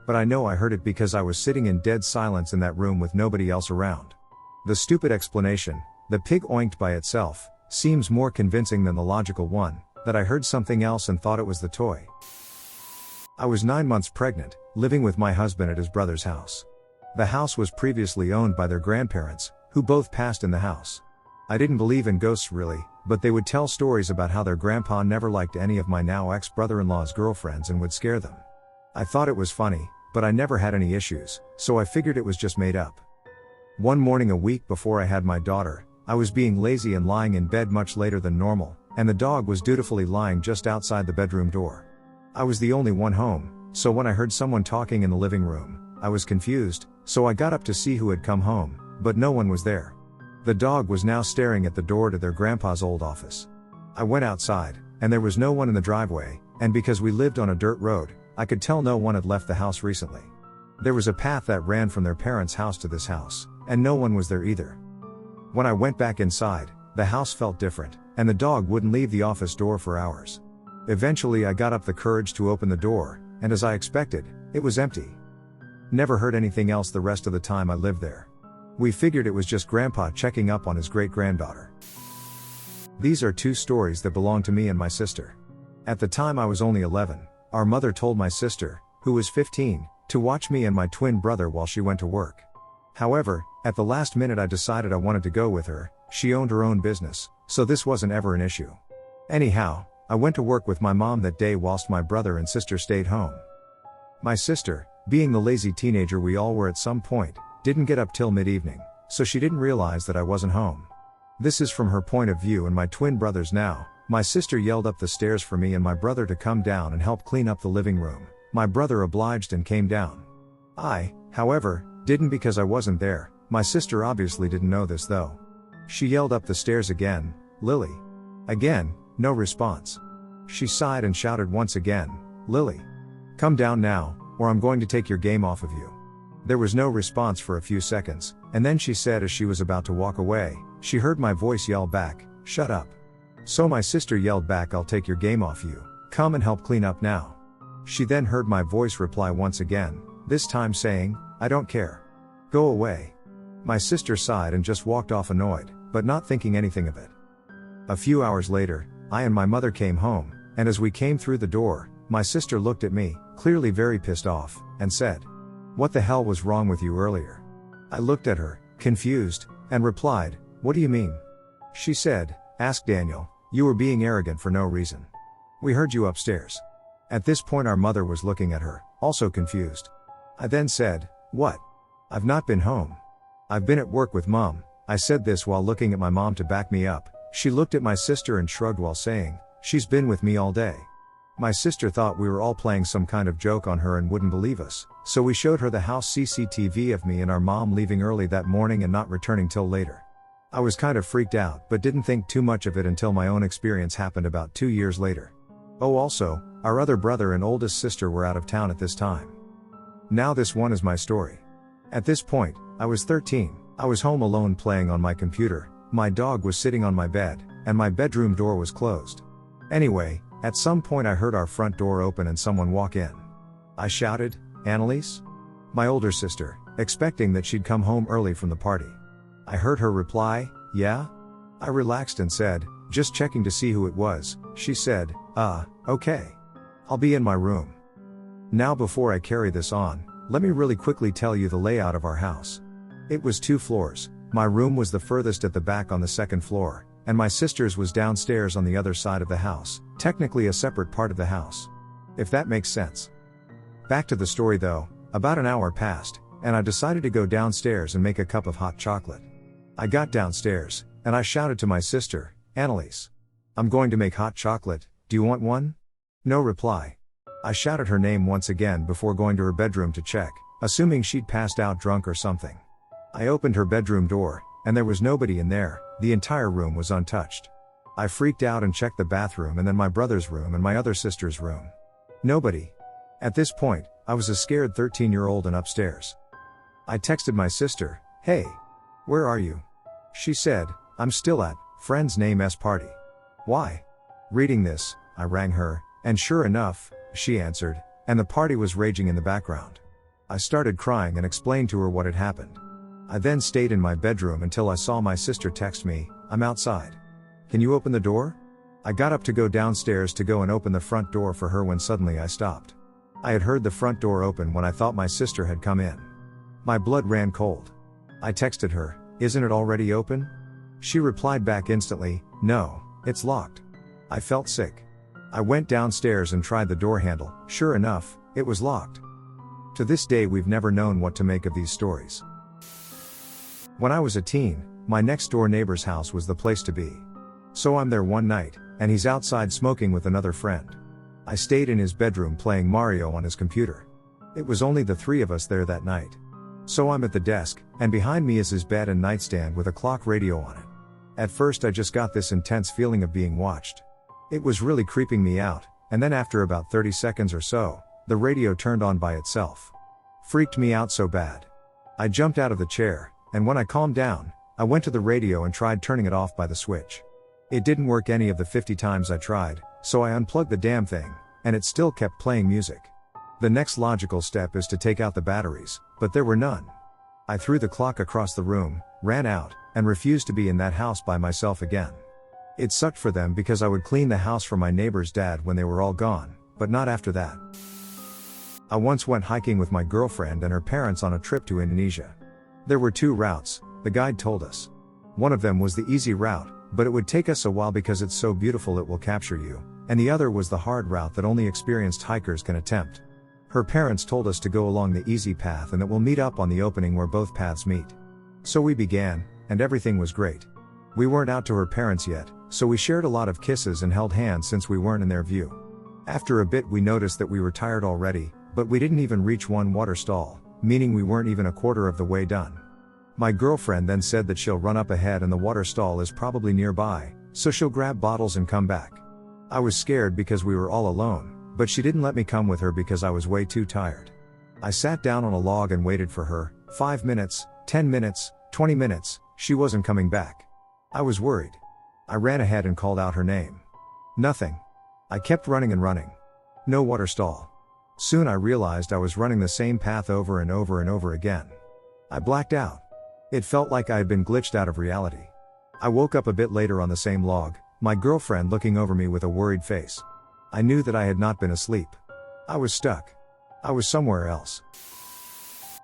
But I know I heard it because I was sitting in dead silence in that room with nobody else around. The stupid explanation, the pig oinked by itself, seems more convincing than the logical one, that I heard something else and thought it was the toy. I was 9 months pregnant, living with my husband at his brother's house. The house was previously owned by their grandparents, who both passed in the house. I didn't believe in ghosts really, but they would tell stories about how their grandpa never liked any of my now ex-brother-in-law's girlfriends and would scare them. I thought it was funny, but I never had any issues, so I figured it was just made up. One morning a week before I had my daughter, I was being lazy and lying in bed much later than normal, and the dog was dutifully lying just outside the bedroom door. I was the only one home, so when I heard someone talking in the living room, I was confused, so I got up to see who had come home, but no one was there. The dog was now staring at the door to their grandpa's old office. I went outside, and there was no one in the driveway, and because we lived on a dirt road, I could tell no one had left the house recently. There was a path that ran from their parents' house to this house, and no one was there either. When I went back inside, the house felt different, and the dog wouldn't leave the office door for hours. Eventually I got up the courage to open the door, and as I expected, it was empty. Never heard anything else the rest of the time I lived there. We figured it was just Grandpa checking up on his great-granddaughter. These are 2 stories that belong to me and my sister. At the time I was only 11, our mother told my sister, who was 15, to watch me and my twin brother while she went to work. However, at the last minute I decided I wanted to go with her. She owned her own business, so this wasn't ever an issue. Anyhow, I went to work with my mom that day whilst my brother and sister stayed home. My sister, being the lazy teenager we all were at some point, didn't get up till mid-evening, so she didn't realize that I wasn't home. This is from her point of view and my twin brother's now. My sister yelled up the stairs for me and my brother to come down and help clean up the living room. My brother obliged and came down. I, however, didn't because I wasn't there. My sister obviously didn't know this though. She yelled up the stairs again, "Lily." Again, no response. She sighed and shouted once again, "Lily. Come down now, or I'm going to take your game off of you." There was no response for a few seconds, and then she said as she was about to walk away, she heard my voice yell back, "Shut up." So my sister yelled back, "I'll take your game off you, come and help clean up now." She then heard my voice reply once again, this time saying, "I don't care. Go away." My sister sighed and just walked off annoyed, but not thinking anything of it. A few hours later, I and my mother came home, and as we came through the door, my sister looked at me, clearly very pissed off, and said, "What the hell was wrong with you earlier?" I looked at her, confused, and replied, "What do you mean?" She said, "Ask Daniel, you were being arrogant for no reason. We heard you upstairs." At this point our mother was looking at her, also confused. I then said, "What? I've not been home. I've been at work with Mom." I said this while looking at my mom to back me up. She looked at my sister and shrugged while saying, "She's been with me all day." My sister thought we were all playing some kind of joke on her and wouldn't believe us, so we showed her the house CCTV of me and our mom leaving early that morning and not returning till later. I was kind of freaked out but didn't think too much of it until my own experience happened about 2 years later. Oh also, our other brother and oldest sister were out of town at this time. Now this one is my story. At this point, I was 13, I was home alone playing on my computer, my dog was sitting on my bed, and my bedroom door was closed. Anyway, at some point I heard our front door open and someone walk in. I shouted, "Annalise?" My older sister, expecting that she'd come home early from the party. I heard her reply, "Yeah?" I relaxed and said, "Just checking to see who it was." She said, Okay. I'll be in my room." Now before I carry this on, Let me really quickly tell you the layout of our house. It was 2 floors. My room was the furthest at the back on the 2nd floor, and my sister's was downstairs on the other side of the house, technically a separate part of the house. If that makes sense. Back to the story though, about an hour passed, and I decided to go downstairs and make a cup of hot chocolate. I got downstairs, and I shouted to my sister, Annalise. I'm going to make hot chocolate, do you want one? No reply. I shouted her name once again before going to her bedroom to check, assuming she'd passed out drunk or something. I opened her bedroom door, and there was nobody in there, the entire room was untouched. I freaked out and checked the bathroom and then my brother's room and my other sister's room. Nobody. At this point, I was a scared 13-year-old and upstairs. I texted my sister, "Hey, where are you?" She said, "I'm still at friend's name's party." Why? Reading this, I rang her, and sure enough, she answered, and the party was raging in the background. I started crying and explained to her what had happened. I then stayed in my bedroom until I saw my sister text me, "I'm outside. Can you open the door?" I got up to go downstairs to go and open the front door for her when suddenly I stopped. I had heard the front door open when I thought my sister had come in. My blood ran cold. I texted her, "Isn't it already open?" She replied back instantly, "No, it's locked." I felt sick. I went downstairs and tried the door handle. Sure enough, it was locked. To this day we've never known what to make of these stories. When I was a teen, my next door neighbor's house was the place to be. So I'm there one night, and he's outside smoking with another friend. I stayed in his bedroom playing Mario on his computer. It was only the 3 of us there that night. So I'm at the desk, and behind me is his bed and nightstand with a clock radio on it. At first I just got this intense feeling of being watched. It was really creeping me out, and then after about 30 seconds or so, the radio turned on by itself. Freaked me out so bad. I jumped out of the chair, and when I calmed down, I went to the radio and tried turning it off by the switch. It didn't work any of the 50 times I tried, so I unplugged the damn thing, and it still kept playing music. The next logical step is to take out the batteries, but there were none. I threw the clock across the room, ran out, and refused to be in that house by myself again. It sucked for them because I would clean the house for my neighbor's dad when they were all gone, but not after that. I once went hiking with my girlfriend and her parents on a trip to Indonesia. There were 2 routes, the guide told us. One of them was the easy route, but it would take us a while because it's so beautiful it will capture you, and the other was the hard route that only experienced hikers can attempt. Her parents told us to go along the easy path and that we'll meet up on the opening where both paths meet. So we began, and everything was great. We weren't out to her parents yet, so we shared a lot of kisses and held hands since we weren't in their view. After a bit we noticed that we were tired already, but we didn't even reach one water stall, meaning we weren't even a quarter of the way done. My girlfriend then said that she'll run up ahead and the water stall is probably nearby, so she'll grab bottles and come back. I was scared because we were all alone, but she didn't let me come with her because I was way too tired. I sat down on a log and waited for her, 5 minutes, 10 minutes, 20 minutes, she wasn't coming back. I was worried. I ran ahead and called out her name. Nothing. I kept running and running. No water stall. Soon I realized I was running the same path over and over and over again. I blacked out. It felt like I had been glitched out of reality. I woke up a bit later on the same log, my girlfriend looking over me with a worried face. I knew that I had not been asleep. I was stuck. I was somewhere else.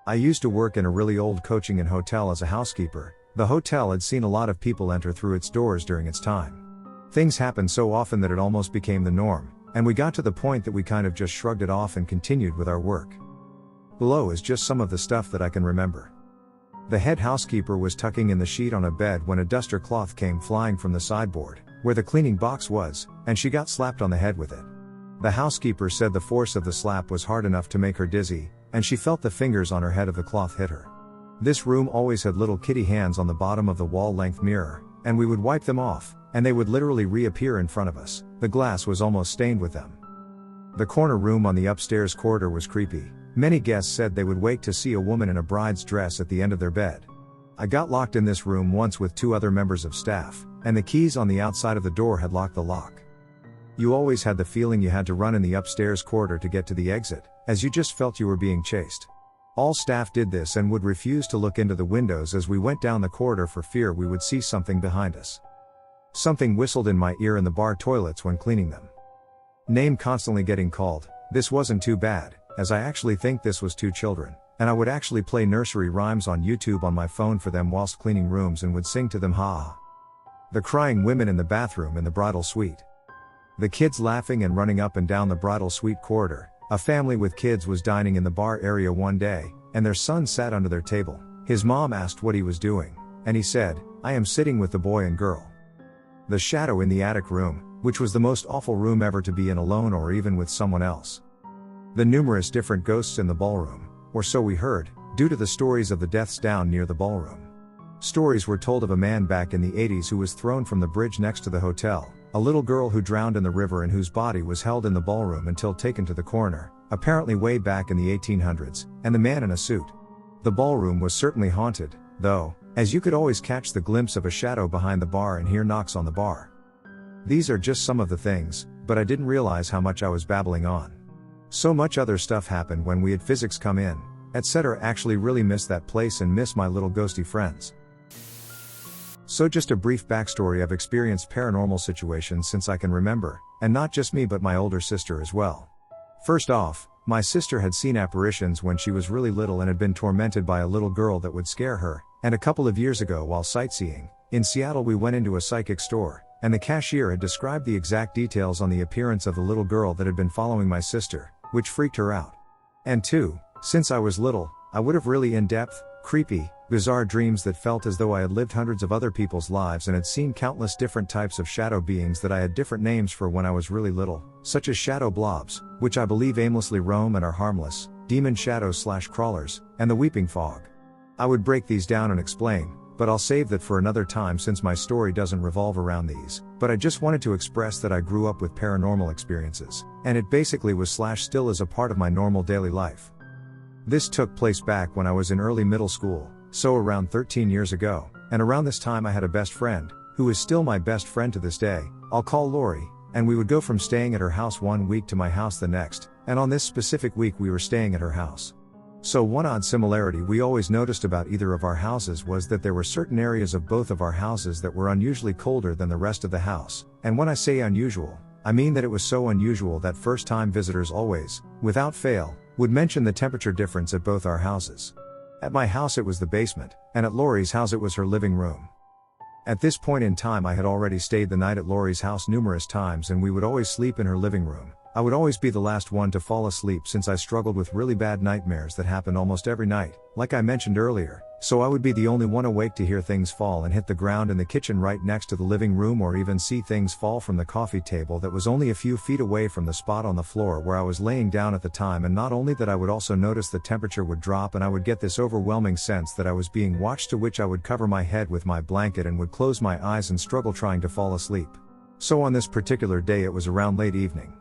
I used to work in a really old coaching and hotel as a housekeeper. The hotel had seen a lot of people enter through its doors during its time. Things happened so often that it almost became the norm, and we got to the point that we kind of just shrugged it off and continued with our work. Below is just some of the stuff that I can remember. The head housekeeper was tucking in the sheet on a bed when a duster cloth came flying from the sideboard, where the cleaning box was, and she got slapped on the head with it. The housekeeper said the force of the slap was hard enough to make her dizzy, and she felt the fingers on her head of the cloth hit her. This room always had little kitty hands on the bottom of the wall-length mirror, and we would wipe them off, and they would literally reappear in front of us. The glass was almost stained with them. The corner room on the upstairs corridor was creepy. Many guests said they would wake to see a woman in a bride's dress at the end of their bed. I got locked in this room once with 2 other members of staff, and the keys on the outside of the door had locked the lock. You always had the feeling you had to run in the upstairs corridor to get to the exit, as you just felt you were being chased. All staff did this and would refuse to look into the windows as we went down the corridor for fear we would see something behind us. Something whistled in my ear in the bar toilets when cleaning them. Name constantly getting called. This wasn't too bad, as I actually think this was 2 children, and I would actually play nursery rhymes on YouTube on my phone for them whilst cleaning rooms and would sing to them ha. The crying women in the bathroom in the bridal suite. The kids laughing and running up and down the bridal suite corridor. A family with kids was dining in the bar area one day, and their son sat under their table. His mom asked what he was doing, and he said, "I am sitting with the boy and girl." The shadow in the attic room, which was the most awful room ever to be in alone or even with someone else. The numerous different ghosts in the ballroom, or so we heard, due to the stories of the deaths down near the ballroom. Stories were told of a man back in the 80s who was thrown from the bridge next to the hotel, a little girl who drowned in the river and whose body was held in the ballroom until taken to the coroner, apparently way back in the 1800s, and the man in a suit. The ballroom was certainly haunted, though, as you could always catch the glimpse of a shadow behind the bar and hear knocks on the bar. These are just some of the things, but I didn't realize how much I was babbling on. So much other stuff happened when we had physics come in, etc. Actually really miss that place and miss my little ghosty friends. So just a brief backstory. I've experienced paranormal situations since I can remember, and not just me but my older sister as well. First off, my sister had seen apparitions when she was really little and had been tormented by a little girl that would scare her, and a couple of years ago while sightseeing, in Seattle we went into a psychic store, and the cashier had described the exact details on the appearance of the little girl that had been following my sister, which freaked her out. And 2, since I was little, I would have really in-depth, creepy, bizarre dreams that felt as though I had lived hundreds of other people's lives and had seen countless different types of shadow beings that I had different names for when I was really little, such as shadow blobs, which I believe aimlessly roam and are harmless, demon shadows/crawlers, and the weeping fog. I would break these down and explain, but I'll save that for another time since my story doesn't revolve around these, but I just wanted to express that I grew up with paranormal experiences, and it basically was/still is a part of my normal daily life. This took place back when I was in early middle school, so around 13 years ago, and around this time I had a best friend, who is still my best friend to this day. I'll call Lori, and we would go from staying at her house one week to my house the next, and on this specific week we were staying at her house. So one odd similarity we always noticed about either of our houses was that there were certain areas of both of our houses that were unusually colder than the rest of the house, and when I say unusual, I mean that it was so unusual that first-time visitors always, without fail, would mention the temperature difference at both our houses. At my house it was the basement, and at Lori's house it was her living room. At this point in time I had already stayed the night at Lori's house numerous times and we would always sleep in her living room. I would always be the last one to fall asleep since I struggled with really bad nightmares that happened almost every night, like I mentioned earlier, so I would be the only one awake to hear things fall and hit the ground in the kitchen right next to the living room or even see things fall from the coffee table that was only a few feet away from the spot on the floor where I was laying down at the time. And not only that, I would also notice the temperature would drop and I would get this overwhelming sense that I was being watched, to which I would cover my head with my blanket and would close my eyes and struggle trying to fall asleep. So on this particular day it was around late evening.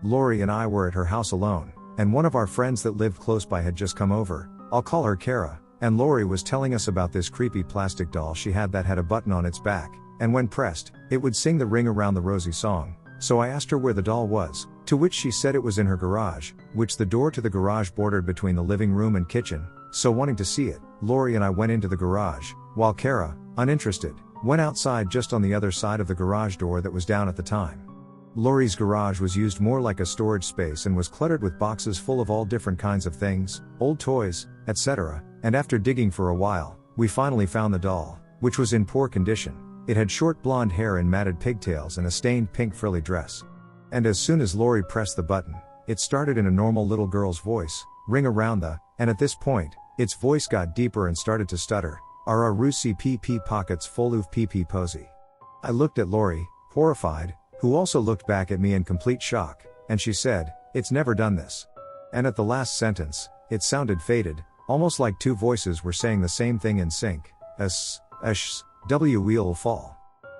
Lori and I were at her house alone, and one of our friends that lived close by had just come over. I'll call her Kara, and Lori was telling us about this creepy plastic doll she had that had a button on its back, and when pressed, it would sing the Ring Around the Rosie song. So I asked her where the doll was, to which she said it was in her garage, which the door to the garage bordered between the living room and kitchen. So wanting to see it, Lori and I went into the garage, while Kara, uninterested, went outside just on the other side of the garage door that was down at the time. Lori's garage was used more like a storage space and was cluttered with boxes full of all different kinds of things, old toys, etc. And after digging for a while, we finally found the doll, which was in poor condition. It had short blonde hair and matted pigtails and a stained pink frilly dress. And as soon as Lori pressed the button, it started in a normal little girl's voice, "Ring around the," and at this point, its voice got deeper and started to stutter, "Ara Rusi PP pockets full of PP posy." I looked at Lori, horrified, who also looked back at me in complete shock, and she said, "It's never done this." And at the last sentence, it sounded faded, almost like two voices were saying the same thing in sync, we'll fall.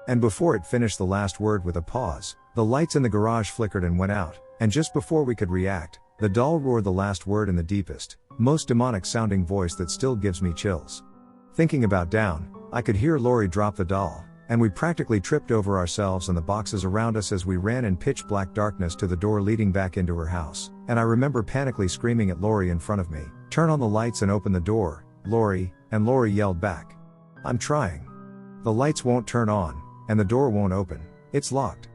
And before it finished the last word with a pause, the lights in the garage flickered and went out, and just before we could react, the doll roared the last word in the deepest, most demonic sounding voice that still gives me chills. Thinking about down, I could hear Lori drop the doll, and we practically tripped over ourselves and the boxes around us as we ran in pitch black darkness to the door leading back into her house. And I remember panically screaming at Lori in front of me, "Turn on the lights and open the door, Lori," and Lori yelled back, "I'm trying. The lights won't turn on, and the door won't open. It's locked."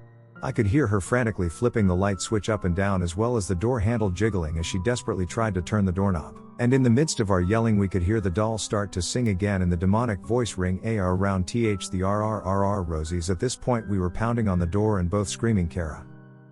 I could hear her frantically flipping the light switch up and down as well as the door handle jiggling as she desperately tried to turn the doorknob. And in the midst of our yelling we could hear the doll start to sing again and the demonic voice ring AR around th the RRRR Rosies. At this point we were pounding on the door and both screaming Kara.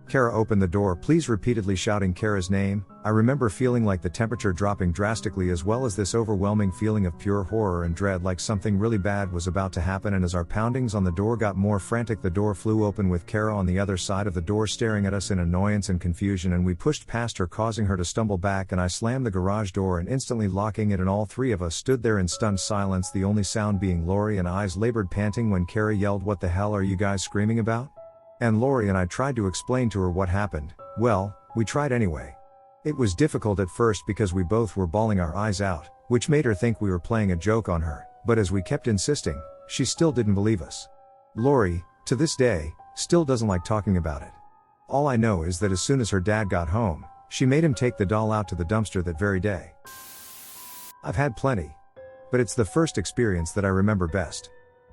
Kara opened the door, please, repeatedly shouting Kara's name. I remember feeling like the temperature dropping drastically as well as this overwhelming feeling of pure horror and dread, like something really bad was about to happen. And as our poundings on the door got more frantic, the door flew open with Kara on the other side of the door staring at us in annoyance and confusion, and we pushed past her, causing her to stumble back, and I slammed the garage door and instantly locking it, and all three of us stood there in stunned silence, the only sound being Lori and I's labored panting when Kara yelled, "What the hell are you guys screaming about?" And Lori and I tried to explain to her what happened. Well, we tried anyway. It was difficult at first because we both were bawling our eyes out, which made her think we were playing a joke on her, but as we kept insisting, she still didn't believe us. Lori, to this day, still doesn't like talking about it. All I know is that as soon as her dad got home, she made him take the doll out to the dumpster that very day. I've had plenty, but it's the first experience that I remember best.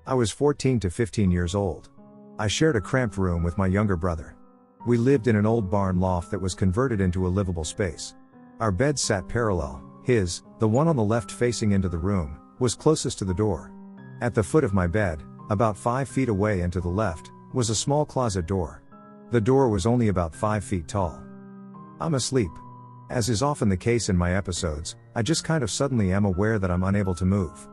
I was 14 to 15 years old. I shared a cramped room with my younger brother. We lived in an old barn loft that was converted into a livable space. Our beds sat parallel. His, the one on the left facing into the room, was closest to the door. At the foot of my bed, about 5 feet away and to the left, was a small closet door. The door was only about 5 feet tall. I'm asleep. As is often the case in my episodes, I just kind of suddenly am aware that I'm unable to move.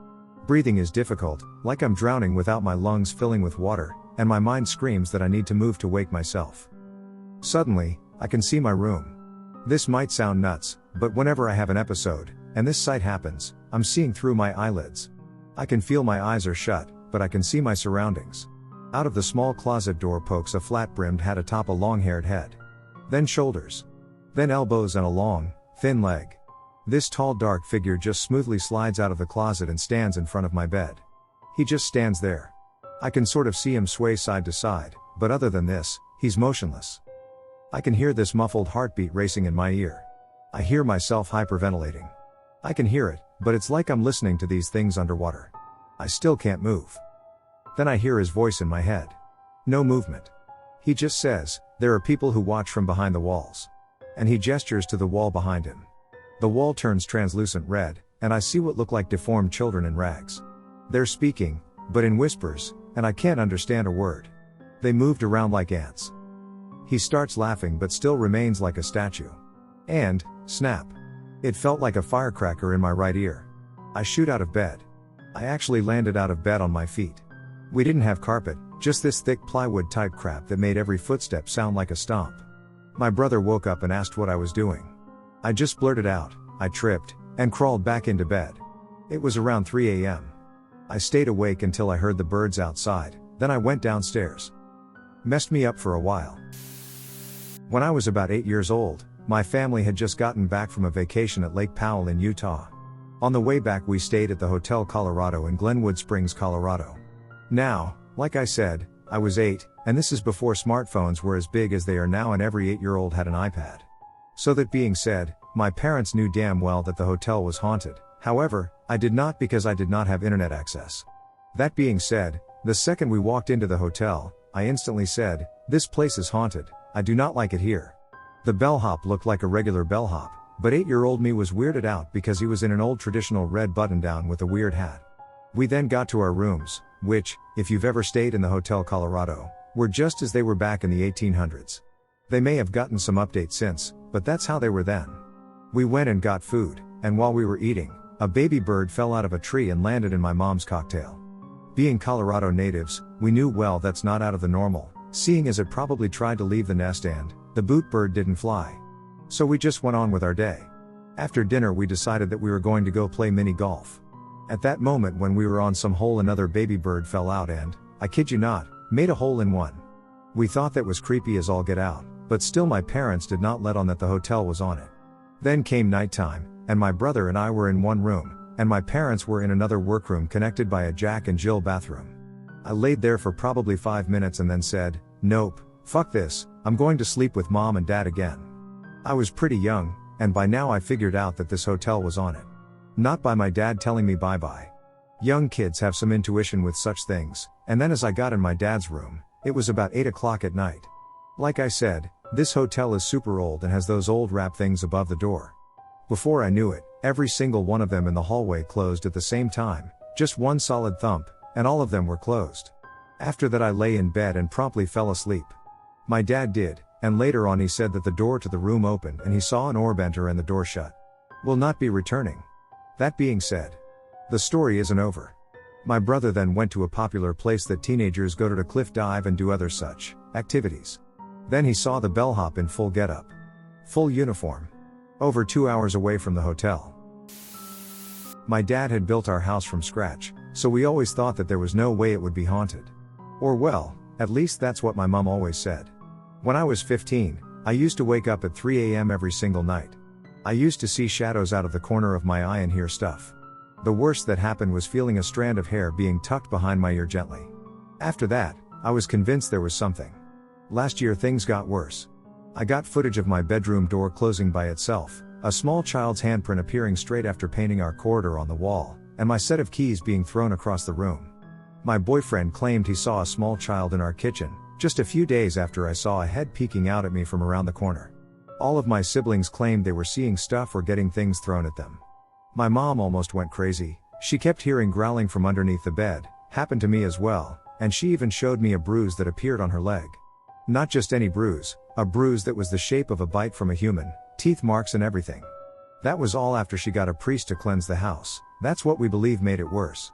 Breathing is difficult, like I'm drowning without my lungs filling with water, and my mind screams that I need to move to wake myself. Suddenly, I can see my room. This might sound nuts, but whenever I have an episode, and this sight happens, I'm seeing through my eyelids. I can feel my eyes are shut, but I can see my surroundings. Out of the small closet door pokes a flat-brimmed hat atop a long-haired head. Then shoulders. Then elbows and a long, thin leg. This tall dark figure just smoothly slides out of the closet and stands in front of my bed. He just stands there. I can sort of see him sway side to side, but other than this, he's motionless. I can hear this muffled heartbeat racing in my ear. I hear myself hyperventilating. I can hear it, but it's like I'm listening to these things underwater. I still can't move. Then I hear his voice in my head. No movement. He just says, "There are people who watch from behind the walls." And he gestures to the wall behind him. The wall turns translucent red, and I see what look like deformed children in rags. They're speaking, but in whispers, and I can't understand a word. They moved around like ants. He starts laughing but still remains like a statue. And, snap. It felt like a firecracker in my right ear. I shoot out of bed. I actually landed out of bed on my feet. We didn't have carpet, just this thick plywood type crap that made every footstep sound like a stomp. My brother woke up and asked what I was doing. I just blurted out, "I tripped," and crawled back into bed. It was around 3 a.m. I stayed awake until I heard the birds outside, then I went downstairs. Messed me up for a while. When I was about 8 years old, my family had just gotten back from a vacation at Lake Powell in Utah. On the way back we stayed at the Hotel Colorado in Glenwood Springs, Colorado. Now, like I said, I was 8, and this is before smartphones were as big as they are now and every 8-year-old had an iPad. So that being said, my parents knew damn well that the hotel was haunted. However, I did not, because I did not have internet access. That being said, the second we walked into the hotel, I instantly said, "This place is haunted, I do not like it here." The bellhop looked like a regular bellhop, but 8-year-old me was weirded out because he was in an old traditional red button-down with a weird hat. We then got to our rooms, which, if you've ever stayed in the Hotel Colorado, were just as they were back in the 1800s. They may have gotten some updates since, but that's how they were then. We went and got food, and while we were eating, a baby bird fell out of a tree and landed in my mom's cocktail. Being Colorado natives, we knew well that's not out of the normal, seeing as it probably tried to leave the nest and the boot bird didn't fly. So we just went on with our day. After dinner we decided that we were going to go play mini golf. At that moment when we were on some hole, another baby bird fell out and, I kid you not, made a hole in one. We thought that was creepy as all get out, but still my parents did not let on that the hotel was on it. Then came nighttime, and my brother and I were in one room, and my parents were in another workroom connected by a Jack and Jill bathroom. I laid there for probably 5 minutes and then said, "Nope, fuck this, I'm going to sleep with mom and dad again." I was pretty young, and by now I figured out that this hotel was on it. Not by my dad telling me bye-bye. Young kids have some intuition with such things, and then as I got in my dad's room, it was about 8 o'clock at night. Like I said, this hotel is super old and has those old wrap things above the door. Before I knew it, every single one of them in the hallway closed at the same time, just one solid thump, and all of them were closed. After that I lay in bed and promptly fell asleep. My dad did, and later on he said that the door to the room opened and he saw an orb enter and the door shut. Will not be returning. That being said, the story isn't over. My brother then went to a popular place that teenagers go to cliff dive and do other such activities. Then he saw the bellhop in full getup. Full uniform. Over 2 hours away from the hotel. My dad had built our house from scratch, so we always thought that there was no way it would be haunted. Or well, at least that's what my mom always said. When I was 15, I used to wake up at 3 a.m. every single night. I used to see shadows out of the corner of my eye and hear stuff. The worst that happened was feeling a strand of hair being tucked behind my ear gently. After that, I was convinced there was something. Last year things got worse. I got footage of my bedroom door closing by itself, a small child's handprint appearing straight after painting our corridor on the wall, and my set of keys being thrown across the room. My boyfriend claimed he saw a small child in our kitchen, just a few days after I saw a head peeking out at me from around the corner. All of my siblings claimed they were seeing stuff or getting things thrown at them. My mom almost went crazy. She kept hearing growling from underneath the bed, happened to me as well, and she even showed me a bruise that appeared on her leg. Not just any bruise, a bruise that was the shape of a bite from a human, teeth marks and everything. That was all after she got a priest to cleanse the house. That's what we believe made it worse.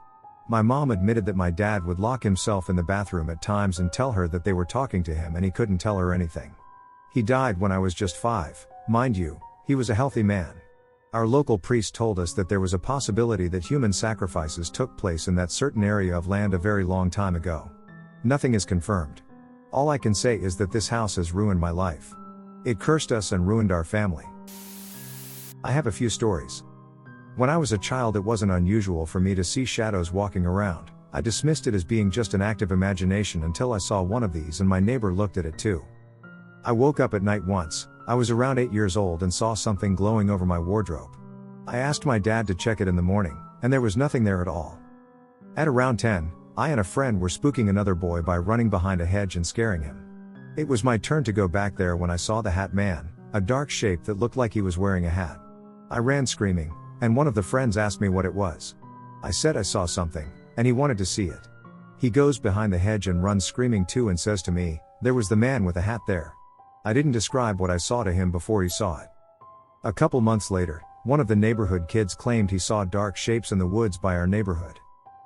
My mom admitted that my dad would lock himself in the bathroom at times and tell her that they were talking to him and he couldn't tell her anything. He died when I was just 5, mind you, he was a healthy man. Our local priest told us that there was a possibility that human sacrifices took place in that certain area of land a very long time ago. Nothing is confirmed. All I can say is that this house has ruined my life. It cursed us and ruined our family. I have a few stories. When I was a child, it wasn't unusual for me to see shadows walking around. I dismissed it as being just an active imagination until I saw one of these and my neighbor looked at it too. I woke up at night once. I was around 8 years old and saw something glowing over my wardrobe. I asked my dad to check it in the morning, and there was nothing there at all. At around 10, I and a friend were spooking another boy by running behind a hedge and scaring him. It was my turn to go back there when I saw the Hat Man, a dark shape that looked like he was wearing a hat. I ran screaming, and one of the friends asked me what it was. I said I saw something, and he wanted to see it. He goes behind the hedge and runs screaming too and says to me, "There was the man with a hat there." I didn't describe what I saw to him before he saw it. A couple months later, one of the neighborhood kids claimed he saw dark shapes in the woods by our neighborhood.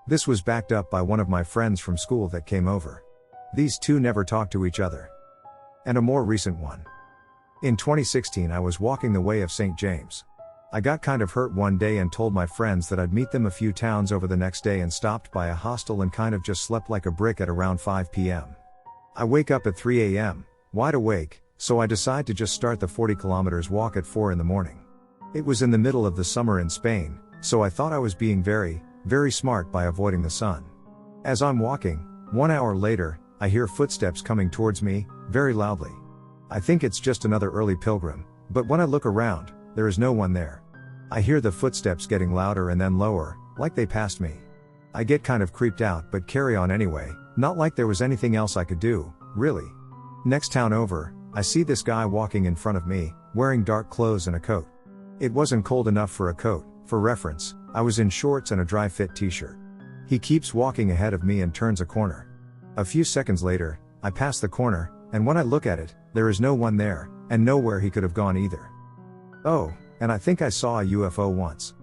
This was backed up by one of my friends from school that came over. These two never talked to each other. And a more recent one. In 2016 I was walking the way of St. James. I got kind of hurt one day and told my friends that I'd meet them a few towns over the next day and stopped by a hostel and kind of just slept like a brick at around 5 p.m. I wake up at 3 a.m., wide awake, so I decide to just start the 40 kilometers walk at 4 in the morning. It was in the middle of the summer in Spain, so I thought I was being very, very smart by avoiding the sun. As I'm walking, 1 hour later, I hear footsteps coming towards me, very loudly. I think it's just another early pilgrim, but when I look around, there is no one there. I hear the footsteps getting louder and then lower, like they passed me. I get kind of creeped out but carry on anyway, not like there was anything else I could do, really. Next town over, I see this guy walking in front of me, wearing dark clothes and a coat. It wasn't cold enough for a coat. For reference, I was in shorts and a dry fit t-shirt. He keeps walking ahead of me and turns a corner. A few seconds later, I pass the corner, and when I look at it, there is no one there, and nowhere he could have gone either. Oh, and I think I saw a UFO once.